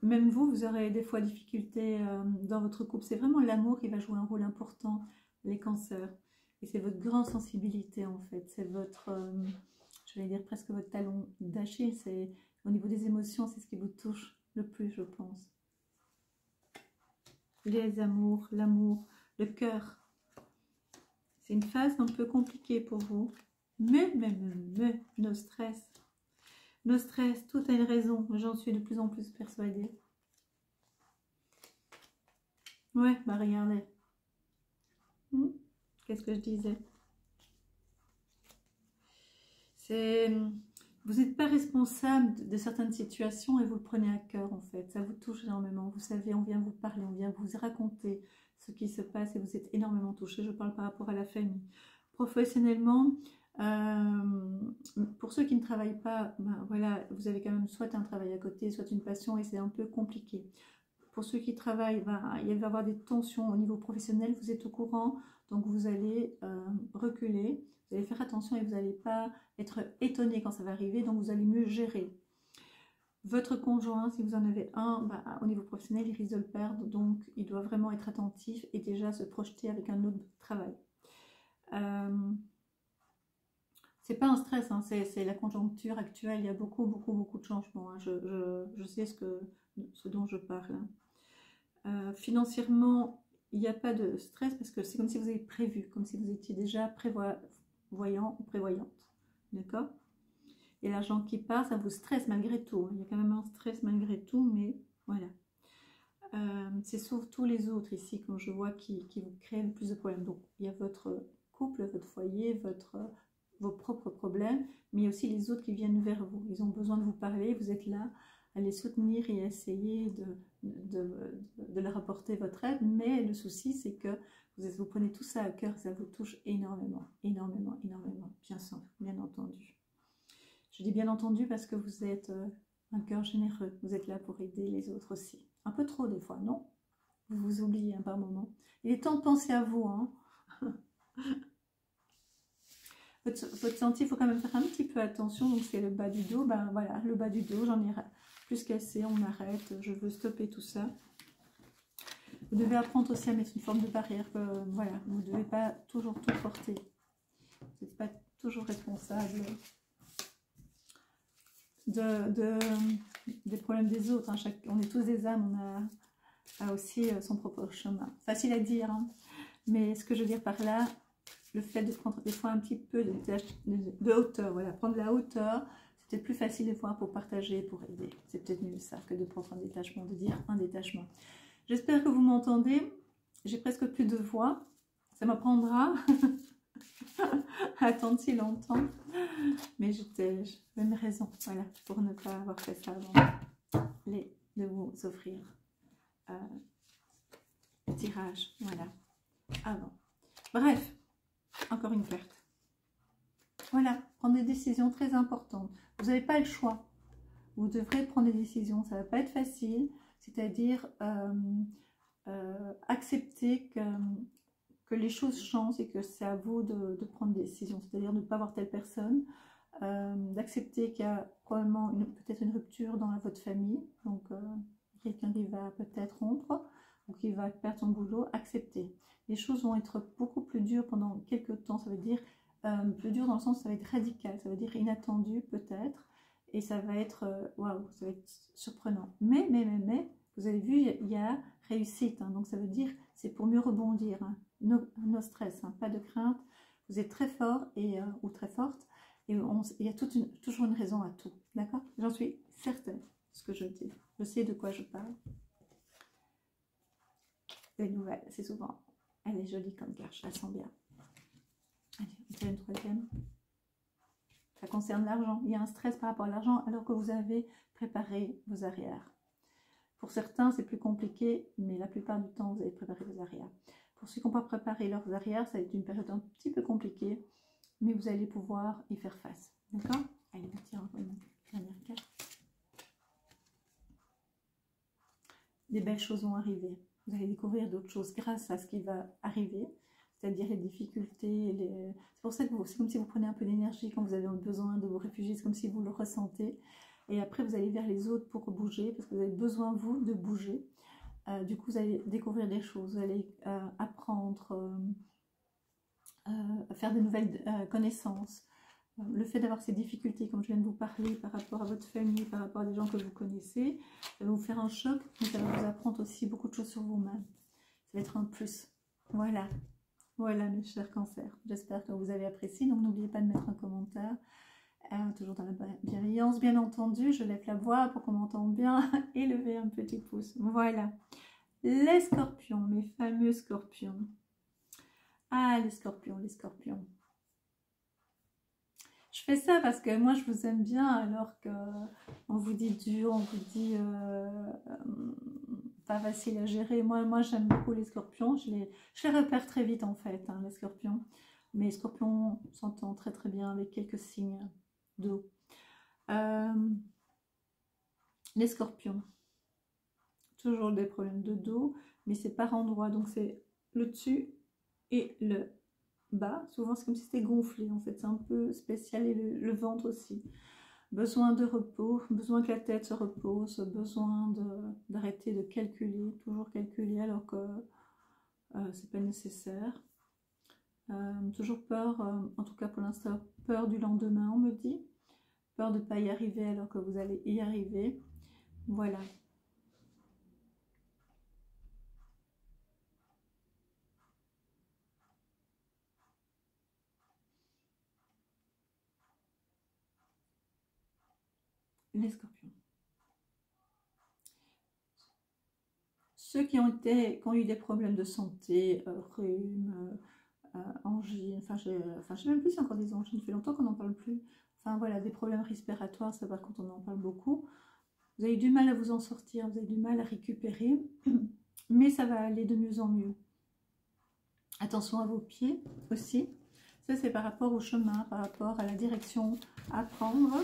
même vous, vous aurez des fois difficulté dans votre couple. C'est vraiment l'amour qui va jouer un rôle important, les cancers. Et c'est votre grande sensibilité en fait. C'est votre, je vais dire presque votre talon d'Achille. C'est au niveau des émotions, c'est ce qui vous touche le plus, je pense. Les amours, l'amour, le cœur. C'est une phase un peu compliquée pour vous. Mais, no stress. No stress, tout a une raison. J'en suis de plus en plus persuadée. Ouais, bah regardez. Qu'est-ce que je disais? Vous n'êtes pas responsable de certaines situations et vous le prenez à cœur en fait. Ça vous touche énormément. Vous savez, on vient vous parler, on vient vous raconter ce qui se passe et vous êtes énormément touché. Je parle par rapport à la famille. Professionnellement, pour ceux qui ne travaillent pas, ben voilà, vous avez quand même soit un travail à côté, soit une passion et c'est un peu compliqué. Pour ceux qui travaillent, ben, il va y avoir des tensions au niveau professionnel, vous êtes au courant, donc vous allez reculer, vous allez faire attention et vous n'allez pas être étonné quand ça va arriver, donc vous allez mieux gérer. Votre conjoint, si vous en avez un, ben, au niveau professionnel, il risque de le perdre, donc il doit vraiment être attentif et déjà se projeter avec un autre travail. C'est pas un stress, hein, c'est la conjoncture actuelle, il y a beaucoup de changements, hein. Je sais ce dont je parle. Financièrement, il n'y a pas de stress parce que c'est comme si vous avez prévu, comme si vous étiez déjà prévoyant ou prévoyante. D'accord? Et l'argent qui part, ça vous stresse malgré tout. Il y a quand même un stress malgré tout, mais voilà. C'est surtout les autres ici, comme je vois, qui vous créent le plus de problèmes. Donc, il y a votre couple, votre foyer, vos propres problèmes, mais il y a aussi les autres qui viennent vers vous. Ils ont besoin de vous parler, vous êtes là à les soutenir et à essayer de leur apporter votre aide, mais le souci c'est que vous prenez tout ça à cœur, ça vous touche énormément, bien entendu. Je dis bien entendu parce que vous êtes un cœur généreux, vous êtes là pour aider les autres aussi. Un peu trop des fois, non? Vous vous oubliez par moment. Il est temps de penser à vous, hein. Votre santé, il faut quand même faire un petit peu attention. Donc c'est le bas du dos, ben voilà, le bas du dos, j'en ai plus cassé, on arrête, je veux stopper tout ça. Vous devez apprendre aussi à mettre une forme de barrière, voilà, vous ne devez pas toujours tout porter. Vous n'êtes pas toujours responsable des problèmes des autres, hein. On est tous des âmes, on a aussi son propre chemin. Facile à dire, hein. Mais ce que je veux dire par là, le fait de prendre des fois un petit peu de hauteur, voilà, prendre la hauteur, c'est peut-être plus facile des fois pour partager, pour aider. C'est peut-être mieux ça que de prendre un détachement, de dire un détachement. J'espère que vous m'entendez. J'ai presque plus de voix. Ça m'apprendra à attendre si longtemps. Mais j'avais mes raisons, voilà, pour ne pas avoir fait ça avant de vous offrir le tirage, voilà, avant. Bref. Encore une carte. Voilà, prendre des décisions très importantes. Vous n'avez pas le choix. Vous devrez prendre des décisions. Ça ne va pas être facile. C'est-à-dire accepter que les choses changent et que c'est à vous de prendre des décisions. C'est-à-dire ne pas voir telle personne. D'accepter qu'il y a probablement peut-être une rupture dans votre famille. Donc, quelqu'un qui va peut-être rompre ou qui va perdre son boulot. Accepter. Les choses vont être beaucoup plus dures pendant quelques temps, ça veut dire plus dur dans le sens où ça va être radical, ça veut dire inattendu peut-être, et ça va être waouh, ça va être surprenant. Mais, vous avez vu, il y a réussite, hein, donc ça veut dire c'est pour mieux rebondir, hein. No stress, hein, pas de crainte, vous êtes très fort ou très forte, et il y a toujours une raison à tout, d'accord? J'en suis certaine de ce que je dis, je sais de quoi je parle. Les nouvelles, c'est souvent... Elle est jolie comme carte, je la sens bien. Allez, on fait une troisième. Ça concerne l'argent. Il y a un stress par rapport à l'argent alors que vous avez préparé vos arrières. Pour certains, c'est plus compliqué, mais la plupart du temps, vous avez préparé vos arrières. Pour ceux qui n'ont pas préparé leurs arrières, ça va être une période un petit peu compliquée, mais vous allez pouvoir y faire face. D'accord? Allez, on tire une dernière carte. Des belles choses vont arriver. Vous allez découvrir d'autres choses grâce à ce qui va arriver, c'est-à-dire les difficultés. C'est pour ça que c'est comme si vous prenez un peu d'énergie quand vous avez besoin de vous réfugier, c'est comme si vous le ressentez. Et après, vous allez vers les autres pour bouger, parce que vous avez besoin, vous, de bouger. Du coup, vous allez découvrir des choses, vous allez apprendre, faire de nouvelles connaissances. Le fait d'avoir ces difficultés, comme je viens de vous parler, par rapport à votre famille, par rapport à des gens que vous connaissez, ça va vous faire un choc, mais ça va vous apprendre aussi beaucoup de choses sur vous-même. Ça va être un plus. Voilà. Voilà, mes chers cancers. J'espère que vous avez apprécié. Donc, n'oubliez pas de mettre un commentaire. Toujours dans la bienveillance, bien entendu. Je lève la voix pour qu'on m'entende bien et lever un petit pouce. Voilà. Les scorpions, mes fameux scorpions. Ah, les scorpions, les scorpions. Je fais ça parce que moi, je vous aime bien, alors qu'on vous dit dur, on vous dit pas facile à gérer. Moi j'aime beaucoup les scorpions. Je les repère très vite, en fait, hein, les scorpions. Mais les scorpions s'entendent très très bien avec quelques signes d'eau. Les scorpions. Toujours des problèmes de dos, mais c'est par endroit. Donc, c'est le dessus et le bas. Souvent, c'est comme si c'était gonflé, en fait. C'est un peu spécial. Et le ventre aussi. Besoin de repos, besoin que la tête se repose, besoin d'arrêter de calculer, toujours calculer alors que c'est pas nécessaire. Toujours peur, en tout cas pour l'instant, peur du lendemain, on me dit. Peur de ne pas y arriver alors que vous allez y arriver. Voilà. Les scorpions. Ceux qui ont eu des problèmes de santé, rhume, angine, enfin je sais même plus si encore des angines, ça fait longtemps qu'on n'en parle plus. Enfin voilà, des problèmes respiratoires, ça par contre on en parle beaucoup. Vous avez du mal à vous en sortir, vous avez du mal à récupérer, mais ça va aller de mieux en mieux. Attention à vos pieds aussi. Ça, c'est par rapport au chemin, par rapport à la direction à prendre.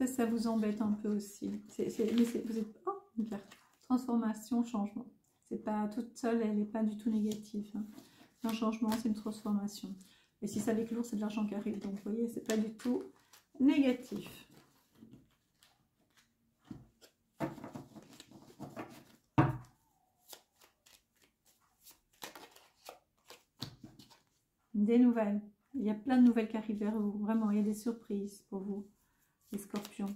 Ça vous embête un peu aussi. Vous êtes... Oh, une carte. Transformation, changement. C'est pas toute seule, elle n'est pas du tout négative. Hein. Un changement, c'est une transformation. Et si ça avec lourd, c'est de l'argent qui arrive. Donc, vous voyez, c'est pas du tout négatif. Des nouvelles. Il y a plein de nouvelles qui arrivent vers vous. Vraiment, il y a des surprises pour vous, les scorpions.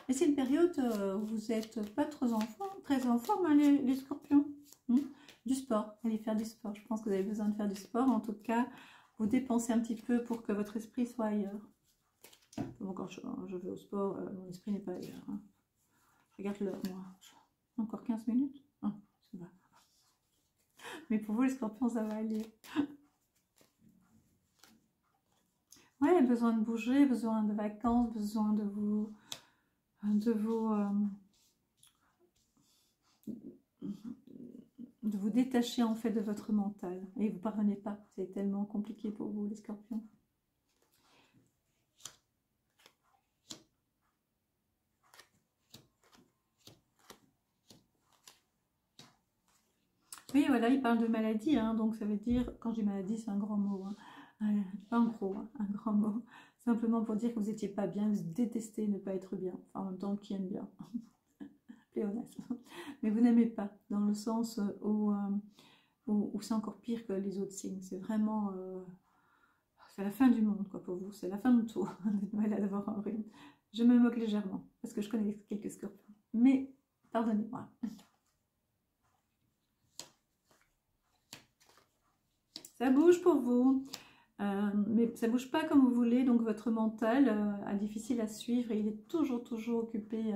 Et c'est une période où vous n'êtes pas très en forme, hein, les scorpions. Du sport, allez faire du sport. Je pense que vous avez besoin de faire du sport. En tout cas, vous dépensez un petit peu pour que votre esprit soit ailleurs. Bon, quand je vais au sport, mon esprit n'est pas ailleurs. Hein. Je regarde l'heure, moi. Encore 15 minutes, ça va. Mais pour vous, les scorpions, ça va aller. Ouais, besoin de bouger, besoin de vacances, besoin de vous détacher en fait de votre mental. Et vous ne parvenez pas, c'est tellement compliqué pour vous, les scorpions. Oui, voilà, il parle de maladie, hein, donc ça veut dire, quand je dis maladie, c'est un grand mot, hein, pas un gros, hein, un grand mot, simplement pour dire que vous n'étiez pas bien, vous détestez ne pas être bien, enfin, en même temps, qui aime bien, pléonasme, mais vous n'aimez pas, dans le sens où c'est encore pire que les autres signes, c'est vraiment, c'est la fin du monde, quoi, pour vous, c'est la fin de tout, d'être malade, d'avoir un rhume. Je me moque légèrement, parce que je connais quelques scorpions, mais pardonnez-moi. Ça bouge pour vous, mais ça ne bouge pas comme vous voulez, donc votre mental est difficile à suivre et il est toujours occupé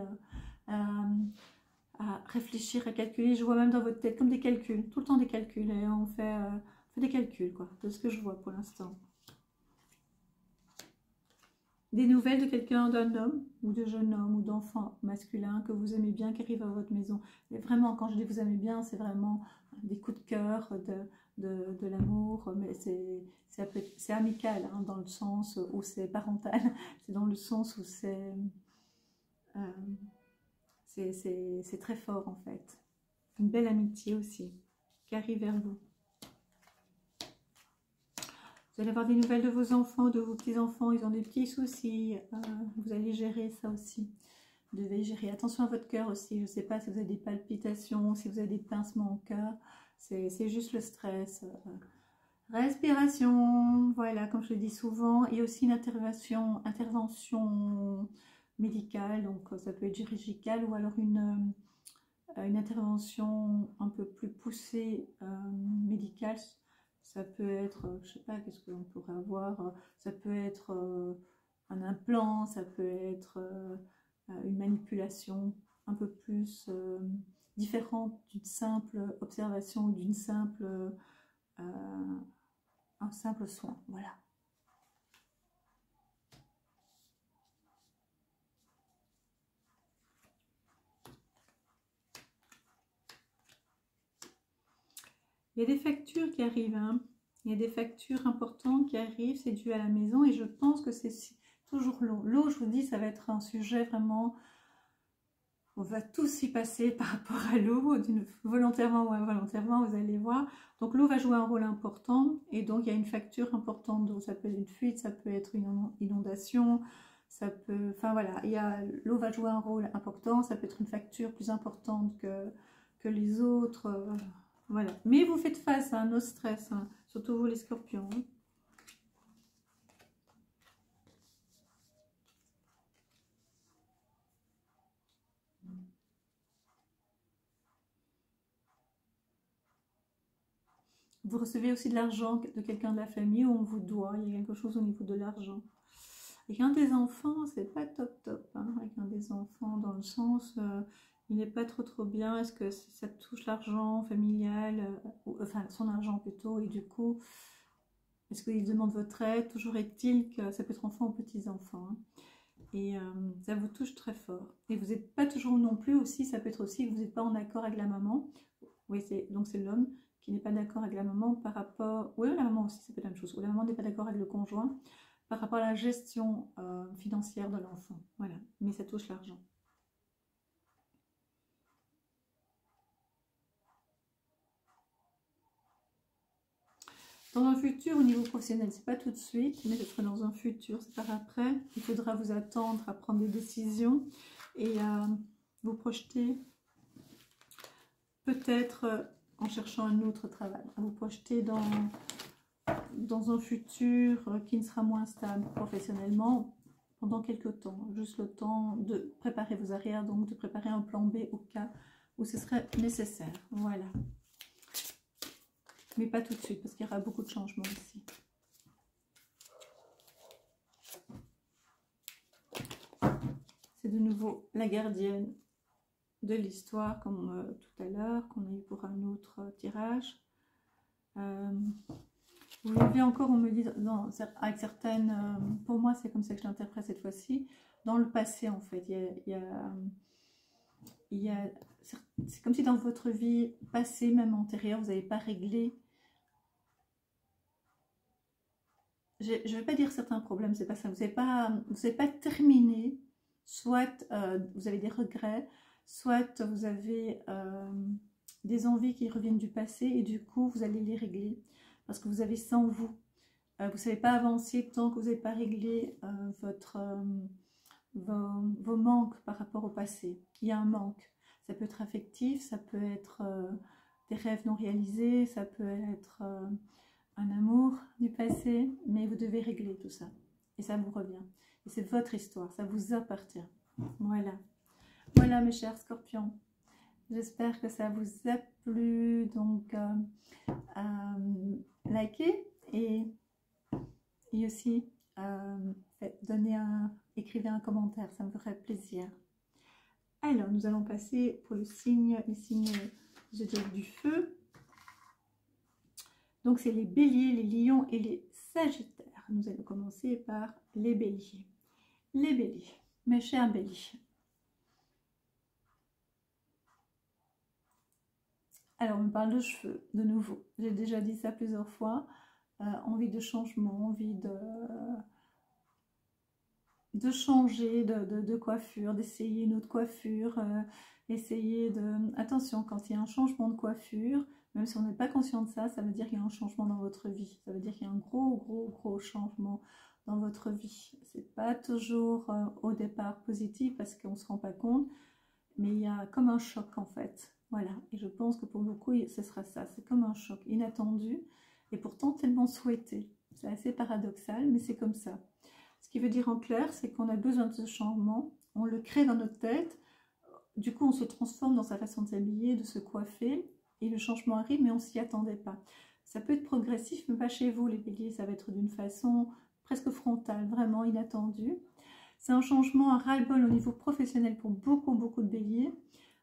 à réfléchir, à calculer. Je vois même dans votre tête comme des calculs, tout le temps des calculs, et on fait des calculs, quoi, de ce que je vois pour l'instant. Des nouvelles de quelqu'un, d'un homme, ou de jeune homme, ou d'enfant masculin que vous aimez bien, qui arrive à votre maison. Et vraiment, quand je dis vous aimez bien, c'est vraiment des coups de cœur, de l'amour, mais c'est amical, hein, dans le sens où c'est parental, c'est dans le sens où c'est très fort en fait. Une belle amitié aussi qui arrive vers vous. Vous allez avoir des nouvelles de vos enfants, de vos petits-enfants, ils ont des petits soucis, vous allez gérer ça aussi. Vous devez gérer. Attention à votre cœur aussi. Je ne sais pas si vous avez des palpitations, si vous avez des pincements au cœur. C'est juste le stress. Respiration, voilà, comme je le dis souvent. Et aussi une intervention médicale. Donc, ça peut être chirurgicale ou alors une intervention un peu plus poussée médicale. Ça peut être, je sais pas, qu'est-ce qu'on pourrait avoir. Ça peut être un implant, ça peut être une manipulation un peu plus différente d'une simple observation, d'une simple, un simple soin. Voilà. Il y a des factures qui arrivent, hein. Il y a des factures importantes qui arrivent, c'est dû à la maison et je pense que c'est toujours l'eau. L'eau, je vous dis, ça va être un sujet vraiment, on va tous y passer par rapport à l'eau, volontairement ou involontairement, vous allez voir. Donc l'eau va jouer un rôle important et donc il y a une facture importante d'eau. Ça peut être une fuite, ça peut être une inondation, ça peut, enfin voilà, l'eau va jouer un rôle important, ça peut être une facture plus importante que les autres. Voilà. Mais vous faites face à nos stress, hein, surtout vous les scorpions. Hein. Vous recevez aussi de l'argent de quelqu'un de la famille où on vous doit, il y a quelque chose au niveau de l'argent. Avec un des enfants, c'est pas top top, hein, avec un des enfants dans le sens... il n'est pas trop bien, est-ce que ça touche l'argent familial, enfin son argent plutôt, et du coup, est-ce qu'il demande votre aide? Toujours est-il que ça peut être enfant ou petits-enfants. Hein. Et ça vous touche très fort. Et vous n'êtes pas toujours non plus aussi, ça peut être aussi que vous n'êtes pas en accord avec la maman. Oui, donc c'est l'homme qui n'est pas d'accord avec la maman par rapport... Oui, la maman aussi, ça peut être la même chose. Ou la maman n'est pas d'accord avec le conjoint par rapport à la gestion financière de l'enfant. Voilà, mais ça touche l'argent. Dans un futur, au niveau professionnel, c'est pas tout de suite, mais ce sera dans un futur, c'est par après. Il faudra vous attendre à prendre des décisions et à vous projeter peut-être en cherchant un autre travail, à vous projeter dans un futur qui ne sera moins stable professionnellement pendant quelques temps, juste le temps de préparer vos arrières, donc de préparer un plan B au cas où ce serait nécessaire. Voilà. Mais pas tout de suite, parce qu'il y aura beaucoup de changements ici. C'est de nouveau la gardienne de l'histoire, comme tout à l'heure, qu'on a eu pour un autre tirage. Vous l'avez encore, on me dit, avec certaines... pour moi, c'est comme ça que je l'interprète cette fois-ci. Dans le passé, en fait, c'est comme si dans votre vie passée, même antérieure, vous n'avez pas réglé... Je ne vais pas dire certains problèmes, c'est pas ça. Vous n'avez pas terminé, soit vous avez des regrets, soit vous avez des envies qui reviennent du passé et du coup, vous allez les régler parce que vous avez ça en vous. Vous ne savez pas avancer tant que vous n'avez pas réglé vos manques par rapport au passé. Il y a un manque. Ça peut être affectif, ça peut être des rêves non réalisés, ça peut être... un amour du passé, mais vous devez régler tout ça. Et ça vous revient. Et c'est votre histoire, ça vous appartient. Voilà. Voilà mes chers scorpions. J'espère que ça vous a plu. Donc, likez et aussi écrivez un commentaire, ça me ferait plaisir. Alors, nous allons passer pour les signes zodiaques du feu. Donc, c'est les béliers, les lions et les sagittaires. Nous allons commencer par les béliers. Les béliers, mes chers béliers. Alors, on me parle de cheveux, de nouveau. J'ai déjà dit ça plusieurs fois. Envie de changement, envie de changer de coiffure, d'essayer une autre coiffure, essayer de... Attention, quand il y a un changement de coiffure, même si on n'est pas conscient de ça, ça veut dire qu'il y a un changement dans votre vie. Ça veut dire qu'il y a un gros changement dans votre vie. pas toujours au départ positif parce qu'on ne se rend pas compte, mais il y a comme un choc en fait. Voilà, et je pense que pour beaucoup, ce sera ça. C'est comme un choc inattendu et pourtant tellement souhaité. C'est assez paradoxal, mais c'est comme ça. Ce qui veut dire en clair, c'est qu'on a besoin de ce changement, on le crée dans notre tête, du coup on se transforme dans sa façon de s'habiller, de se coiffer, et le changement arrive, mais on ne s'y attendait pas. Ça peut être progressif, mais pas chez vous les béliers, ça va être d'une façon presque frontale, vraiment inattendue. C'est un changement, un ras-le-bol au niveau professionnel pour beaucoup de béliers.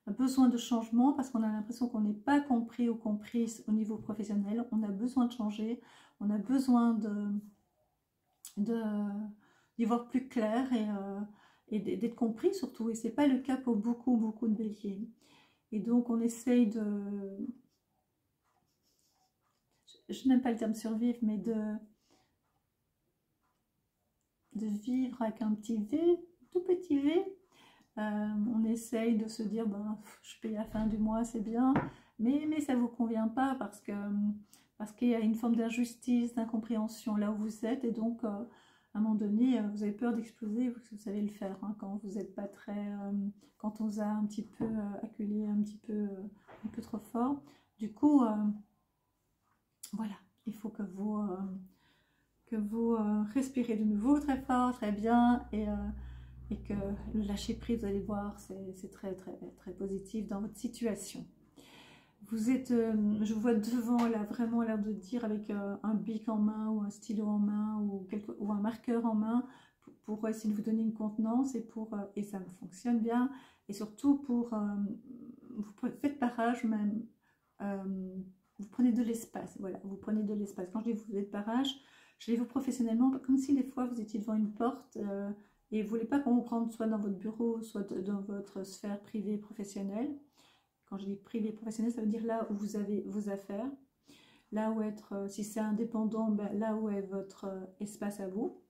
Un besoin de changement parce qu'on a l'impression qu'on n'est pas compris ou comprise au niveau professionnel. On a besoin de changer, on a besoin d'y voir plus clair et d'être compris surtout. Et ce n'est pas le cas pour beaucoup de béliers. Et donc on essaye de... Je n'aime pas le terme survivre, mais de vivre avec un petit V, tout petit V. On essaye de se dire, ben, je paye à la fin du mois, c'est bien, mais ça ne vous convient pas parce qu'il y a une forme d'injustice, d'incompréhension là où vous êtes, et donc à un moment donné, vous avez peur d'exploser, vous savez le faire, hein, quand vous n'êtes pas très... quand on vous a un petit peu acculé, un peu trop fort. Du coup, voilà, il faut que vous respirez de nouveau très fort, très bien, et que le lâcher prise, vous allez voir, c'est très positif dans votre situation. Vous êtes, je vous vois devant là, vraiment l'air de dire avec un bic en main ou un stylo en main ou un marqueur en main pour essayer de vous donner une contenance et ça me fonctionne bien. Et surtout vous faites barrage même, vous prenez de l'espace, voilà, vous prenez de l'espace. Quand je dis vous faites barrage, je les vois professionnellement comme si des fois vous étiez devant une porte et vous ne voulez pas qu'on vous prenne soit dans votre bureau, soit dans votre sphère privée professionnelle. Quand je dis privé professionnel, ça veut dire là où vous avez vos affaires, là où être, si c'est indépendant, ben là où est votre espace à vous.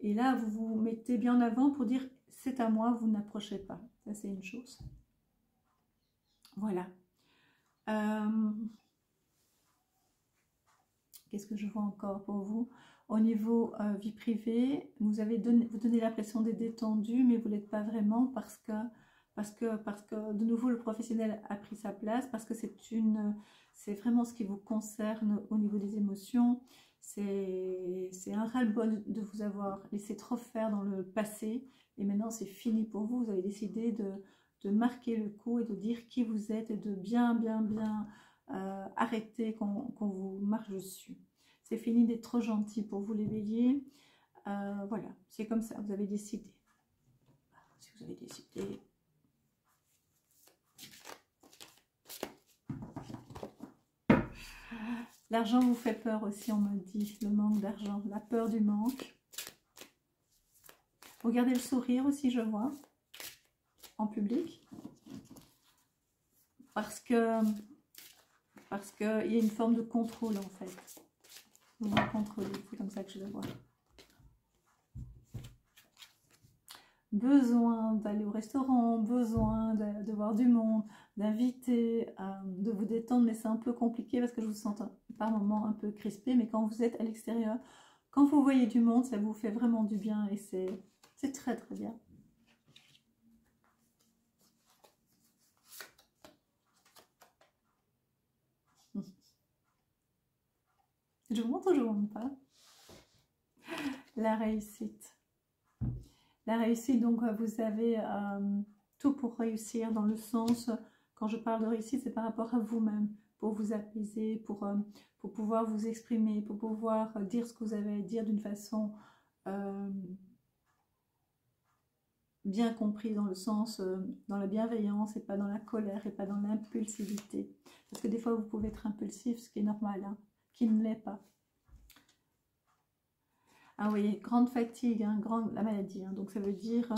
Et là, vous vous mettez bien en avant pour dire c'est à moi, vous n'approchez pas. Ça, c'est une chose. Voilà. Qu'est-ce que je vois encore pour vous? Au niveau vie privée, vous donnez l'impression d'être détendu, mais vous ne l'êtes pas vraiment parce que de nouveau le professionnel a pris sa place, parce que c'est vraiment ce qui vous concerne au niveau des émotions. C'est un ras-le-bol de vous avoir laissé trop faire dans le passé et maintenant c'est fini pour vous. Vous avez décidé de marquer le coup et de dire qui vous êtes et de bien arrêter qu'on vous marche dessus. C'est fini d'être trop gentil pour vous les béliers. Voilà, c'est comme ça, vous avez décidé. Si vous avez décidé... L'argent vous fait peur aussi, on me dit, le manque d'argent, la peur du manque. Vous gardez le sourire aussi, je vois, en public. Parce qu'il y a une forme de contrôle, en fait. Vous vous contrôlez, c'est comme ça que je le vois. Besoin d'aller au restaurant, besoin de voir du monde, d'inviter, de vous détendre, mais c'est un peu compliqué parce que je vous sens par moments un peu crispé, mais quand vous êtes à l'extérieur, quand vous voyez du monde, ça vous fait vraiment du bien et c'est très bien. Je vous montre ou je vous montre pas? La réussite. La réussite, donc vous avez tout pour réussir dans le sens, quand je parle de réussite, c'est par rapport à vous-même, pour vous apaiser, pour pouvoir vous exprimer, pour pouvoir dire ce que vous avez à dire d'une façon bien comprise, dans le sens, dans la bienveillance et pas dans la colère et pas dans l'impulsivité. Parce que des fois, vous pouvez être impulsif, ce qui est normal, hein, qui ne l'est pas. Ah oui, grande fatigue, hein, la maladie. Hein, donc ça veut dire,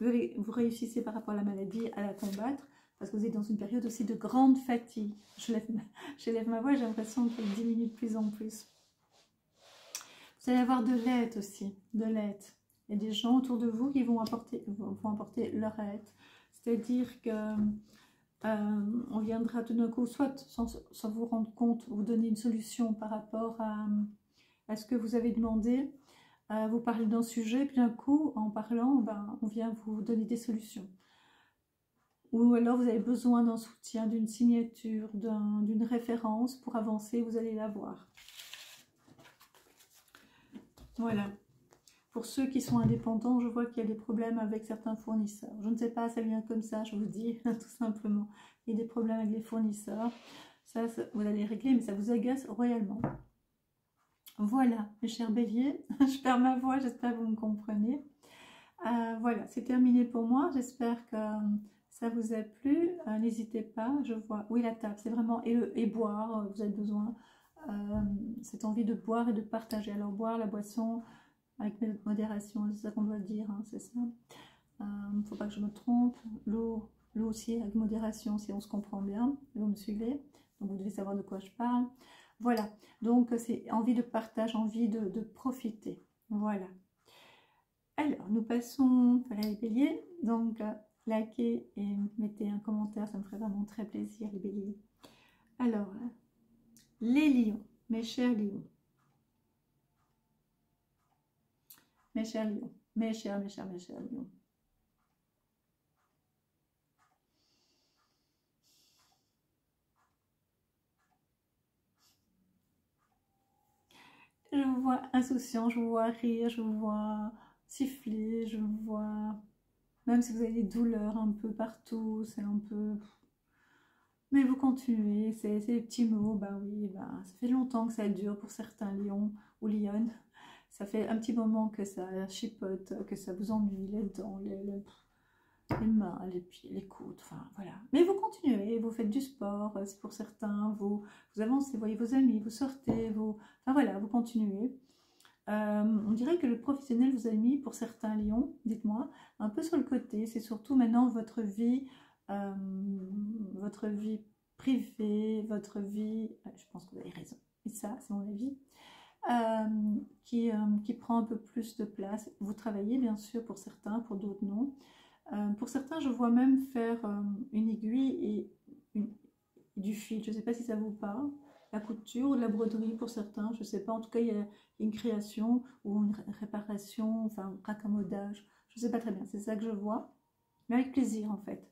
vous réussissez par rapport à la maladie à la combattre, parce que vous êtes dans une période aussi de grande fatigue. Je lève ma voix, j'ai l'impression qu'elle diminue de plus en plus. Vous allez avoir de l'aide aussi, de l'aide. Il y a des gens autour de vous qui vont apporter leur aide. C'est-à-dire que on viendra tout d'un coup, soit sans vous rendre compte, vous donner une solution par rapport à ce que vous avez demandé, vous parlez d'un sujet, puis d'un coup, en parlant, ben, on vient vous donner des solutions. Ou alors vous avez besoin d'un soutien, d'une signature, d'une référence pour avancer, vous allez l'avoir. Voilà. Pour ceux qui sont indépendants, je vois qu'il y a des problèmes avec certains fournisseurs. Je ne sais pas, ça vient comme ça, je vous dis, tout simplement. Il y a des problèmes avec les fournisseurs. Ça, vous allez régler, mais ça vous agace royalement. Voilà, mes chers béliers, je perds ma voix, j'espère que vous me comprenez. Voilà, c'est terminé pour moi. J'espère que ça vous a plu. N'hésitez pas, je vois. Oui, la table, c'est vraiment... Et boire, vous avez besoin. Cette envie de boire et de partager. Alors, boire la boisson avec modération, c'est ça qu'on doit dire, hein, c'est ça. Il ne faut pas que je me trompe. L'eau aussi avec modération, si on se comprend bien. Vous me suivez? Donc, vous devez savoir de quoi je parle. Voilà, donc c'est envie de partage, envie de profiter. Voilà. Alors, nous passons, voilà les béliers, donc likez et mettez un commentaire, ça me ferait vraiment très plaisir les béliers. Alors, les lions, mes chers lions, mes chers lions, mes chers lions. Je vous vois insouciant, je vous vois rire, je vous vois siffler, je vous vois... Même si vous avez des douleurs un peu partout, c'est un peu... Mais vous continuez, c'est des petits mots, bah oui, bah, ça fait longtemps que ça dure pour certains lions ou lionnes. Ça fait un petit moment que ça chipote, que ça vous ennuie, les dents, les mains, les pieds, les coudes, enfin voilà. Mais vous continuez, vous faites du sport, c'est pour certains, vous avancez, vous voyez vos amis, vous sortez, enfin voilà, vous continuez. On dirait que le professionnel vous a mis, pour certains lions, dites-moi, un peu sur le côté. C'est surtout maintenant votre vie privée, votre vie, je pense que vous avez raison, et ça c'est mon avis, qui prend un peu plus de place. Vous travaillez bien sûr pour certains, pour d'autres non. Pour certains, je vois même faire une aiguille et du fil. Je ne sais pas si ça vous parle. La couture ou de la broderie pour certains, je ne sais pas. En tout cas, il y a une création ou une réparation, enfin un raccommodage. Je ne sais pas très bien. C'est ça que je vois. Mais avec plaisir en fait.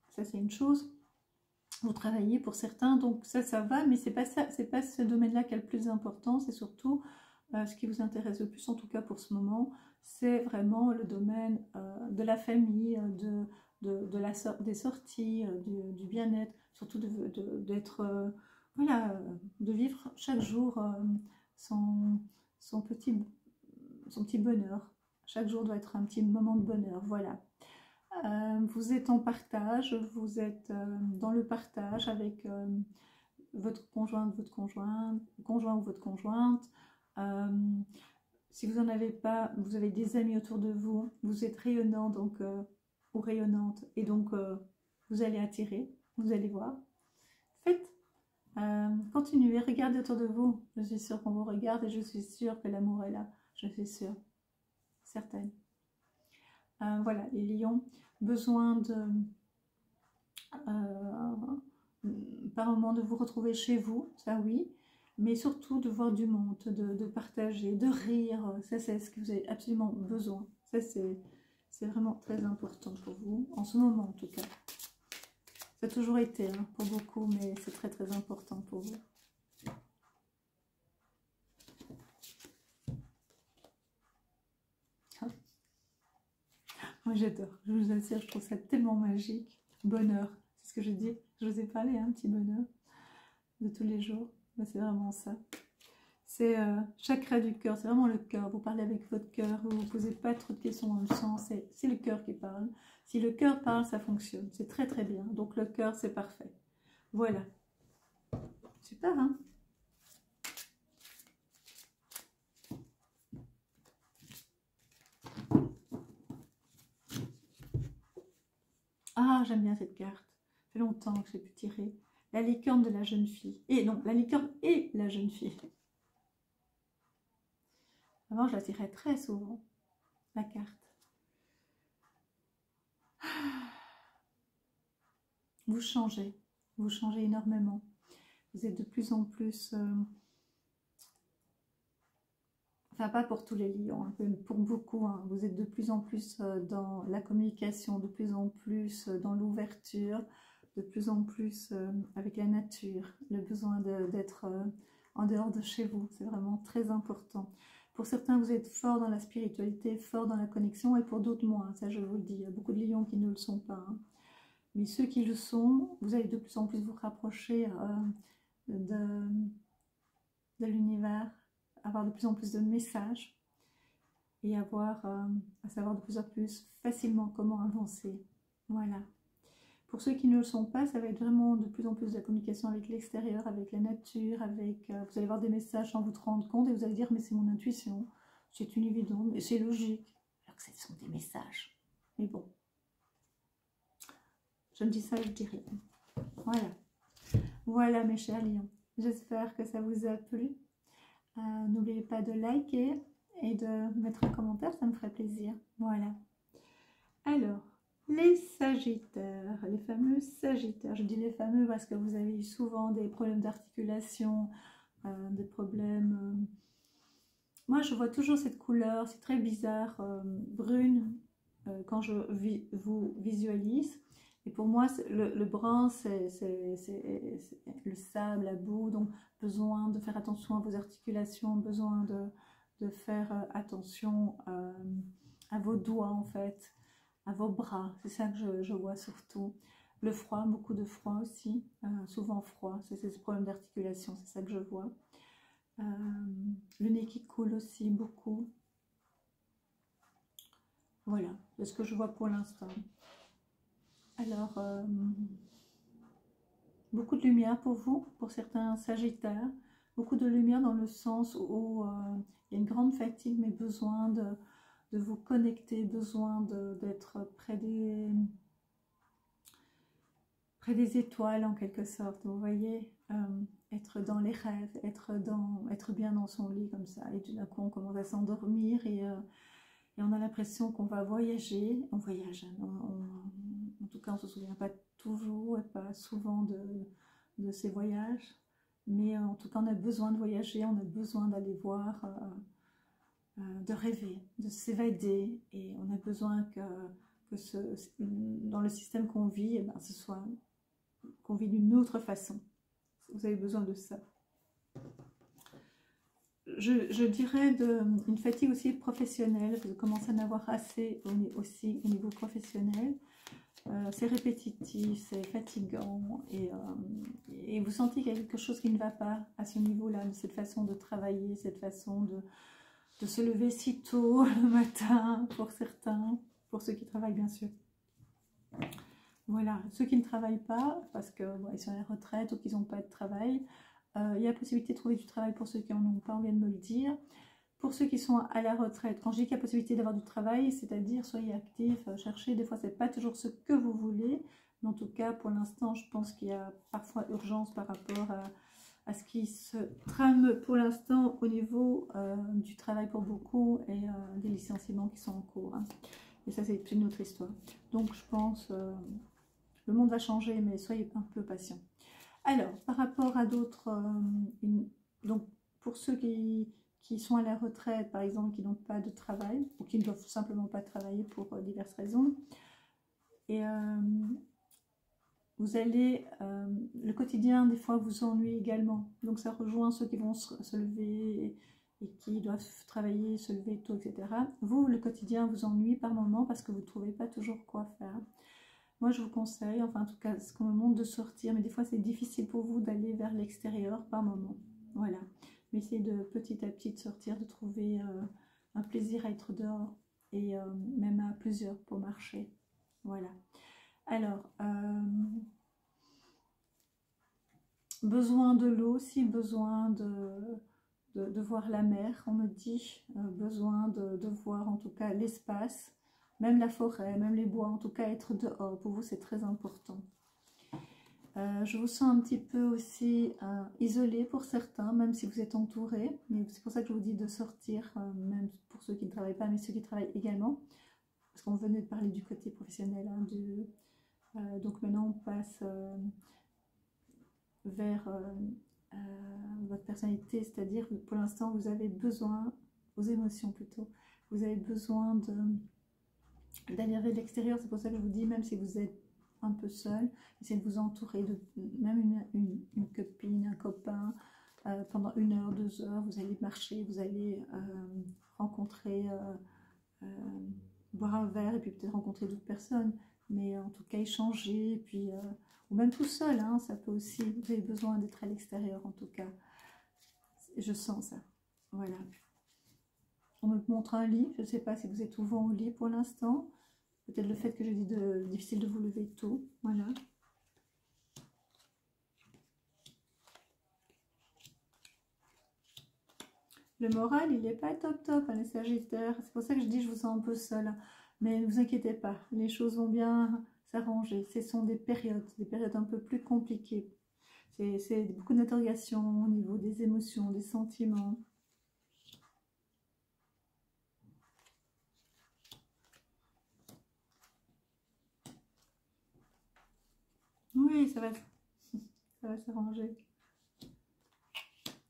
Ça, c'est une chose. Vous travaillez pour certains, donc ça va, mais c'est pas ça, c'est pas ce domaine-là qui a le plus important. C'est surtout ce qui vous intéresse le plus, en tout cas pour ce moment, c'est vraiment le domaine de la famille, des sorties, du bien-être, surtout d'être, voilà, de vivre chaque jour son petit bonheur. Chaque jour doit être un petit moment de bonheur, voilà. Vous êtes en partage, vous êtes dans le partage avec votre conjoint ou votre conjointe. Si vous n'en avez pas, vous avez des amis autour de vous, vous êtes rayonnant donc, ou rayonnante, et donc vous allez attirer, vous allez voir. Faites, continuez, regardez autour de vous. Je suis sûre qu'on vous regarde et je suis sûre que l'amour est là. Je suis sûre, certaine. Voilà, les lions, besoin de... par moment de vous retrouver chez vous, ça oui, mais surtout de voir du monde, de partager, de rire, ça c'est ce que vous avez absolument besoin. Ça c'est vraiment très important pour vous, en ce moment en tout cas. Ça a toujours été hein, pour beaucoup, mais c'est très très important pour vous. Moi j'adore, je vous assure, je trouve ça tellement magique. Bonheur, c'est ce que je dis, je vous ai parlé, un petit bonheur de tous les jours, c'est vraiment ça. C'est chakra du cœur, c'est vraiment le cœur. Vous parlez avec votre cœur, vous ne vous posez pas trop de questions dans le sens, c'est le cœur qui parle. Si le cœur parle, ça fonctionne, c'est très très bien. Donc le cœur, c'est parfait. Voilà. Super, hein? Ah, j'aime bien cette carte. Ça fait longtemps que je l'ai pu tirer. La licorne de la jeune fille. Et non, la licorne et la jeune fille. Avant, je la tirais très souvent, la carte. Vous changez énormément. Vous êtes de plus en plus enfin pas pour tous les lions, hein, pour beaucoup, hein. Vous êtes de plus en plus dans la communication, de plus en plus dans l'ouverture, de plus en plus avec la nature, le besoin d'être en dehors de chez vous, c'est vraiment très important. Pour certains, vous êtes fort dans la spiritualité, fort dans la connexion, et pour d'autres moins, ça je vous le dis. Il y a beaucoup de lions qui ne le sont pas, hein. Mais ceux qui le sont, vous allez de plus en plus vous rapprocher de l'univers, avoir de plus en plus de messages et avoir à savoir de plus en plus facilement comment avancer. Voilà. Pour ceux qui ne le sont pas, ça va être vraiment de plus en plus de la communication avec l'extérieur, avec la nature, avec vous allez avoir des messages sans vous rendre compte et vous allez dire mais c'est mon intuition, c'est une évidence, mais c'est logique. Alors que ce sont des messages. Mais bon, je me dis ça, je dis rien. Voilà. Voilà mes chers lions. J'espère que ça vous a plu. N'oubliez pas de liker et de mettre un commentaire, ça me ferait plaisir. Voilà. Alors, les Sagittaires, les fameux Sagittaires. Je dis les fameux parce que vous avez eu souvent des problèmes d'articulation, des problèmes... Moi, je vois toujours cette couleur, c'est très bizarre, brune, quand je vous visualise. Et pour moi, le brun, c'est le sable, la boue, donc besoin de faire attention à vos articulations, besoin de faire attention à vos doigts en fait, à vos bras, c'est ça que je vois surtout. Le froid, beaucoup de froid aussi, souvent froid, c'est ces problèmes d'articulation, c'est ça que je vois. Le nez qui coule aussi beaucoup. Voilà, c'est ce que je vois pour l'instant. Alors, beaucoup de lumière pour vous, pour certains Sagittaires. Beaucoup de lumière dans le sens où il y a une grande fatigue, mais besoin de vous connecter, besoin d'être près des étoiles en quelque sorte. Vous voyez, être dans les rêves, être bien dans son lit comme ça. Et tout d'un coup, on commence à s'endormir et on a l'impression qu'on va voyager. On voyage, hein, en tout cas, on ne se souvient pas toujours et pas souvent de ces voyages. Mais en tout cas, on a besoin de voyager, on a besoin d'aller voir, de rêver, de s'évader. Et on a besoin que dans le système qu'on vit, eh ben, ce soit qu'on vit d'une autre façon. Vous avez besoin de ça. Je dirais une fatigue aussi professionnelle, vous commencez à en avoir assez aussi au niveau professionnel. C'est répétitif, c'est fatigant et vous sentez qu'il y a quelque chose qui ne va pas à ce niveau-là, de cette façon de travailler, cette façon de se lever si tôt le matin pour certains, pour ceux qui travaillent bien sûr. Voilà, ceux qui ne travaillent pas, parce qu'ils bon, sont à la retraite ou qu'ils n'ont pas de travail, il y a la possibilité de trouver du travail pour ceux qui n'en ont pas, on vient de me le dire. Pour ceux qui sont à la retraite, quand je dis qu'il y a possibilité d'avoir du travail, c'est-à-dire soyez actifs, cherchez, des fois ce n'est pas toujours ce que vous voulez, mais en tout cas pour l'instant je pense qu'il y a parfois urgence par rapport à ce qui se trame pour l'instant au niveau du travail pour beaucoup et des licenciements qui sont en cours, hein. Et ça c'est une autre histoire. Donc je pense le monde va changer, mais soyez un peu patients. Alors par rapport à d'autres, donc pour ceux qui sont à la retraite, par exemple, qui n'ont pas de travail, ou qui ne doivent simplement pas travailler pour diverses raisons. Et vous allez, le quotidien, des fois, vous ennuie également. Donc ça rejoint ceux qui vont se lever et qui doivent travailler, se lever tôt, etc. Vous, le quotidien vous ennuie par moment parce que vous ne trouvez pas toujours quoi faire. Moi, je vous conseille, enfin en tout cas, ce qu'on me montre de sortir, mais des fois, c'est difficile pour vous d'aller vers l'extérieur par moment. Voilà. Mais essayez de petit à petit de sortir, de trouver un plaisir à être dehors et même à plusieurs pour marcher. Voilà. Alors, besoin de l'eau aussi, besoin de voir la mer, on me dit, besoin de voir en tout cas l'espace, même la forêt, même les bois, en tout cas être dehors, pour vous c'est très important. Je vous sens un petit peu aussi isolé pour certains, même si vous êtes entouré. Mais c'est pour ça que je vous dis de sortir, même pour ceux qui ne travaillent pas, mais ceux qui travaillent également. Parce qu'on venait de parler du côté professionnel. Hein, donc maintenant, on passe vers votre personnalité. C'est-à-dire que pour l'instant, vous avez besoin vos émotions plutôt. Vous avez besoin d'aller vers l'extérieur. C'est pour ça que je vous dis, même si vous êtes un peu seul, essayez de vous entourer de même une copine, un copain. Pendant 1 heure, 2 heures, vous allez marcher, vous allez rencontrer, boire un verre et puis peut-être rencontrer d'autres personnes. Mais en tout cas, échanger, et puis, ou même tout seul, hein, ça peut aussi. Vous avez besoin d'être à l'extérieur en tout cas. Je sens ça. Voilà. On me montre un lit. Je ne sais pas si vous êtes souvent au lit pour l'instant. Peut-être le fait que je dis difficile de vous lever tôt. Voilà. Le moral, il n'est pas top top, hein, les Sagittaires. C'est pour ça que je dis je vous sens un peu seul. Mais ne vous inquiétez pas, les choses vont bien s'arranger. Ce sont des périodes un peu plus compliquées. C'est beaucoup d'interrogations au niveau des émotions, des sentiments. Oui, ça va s'arranger.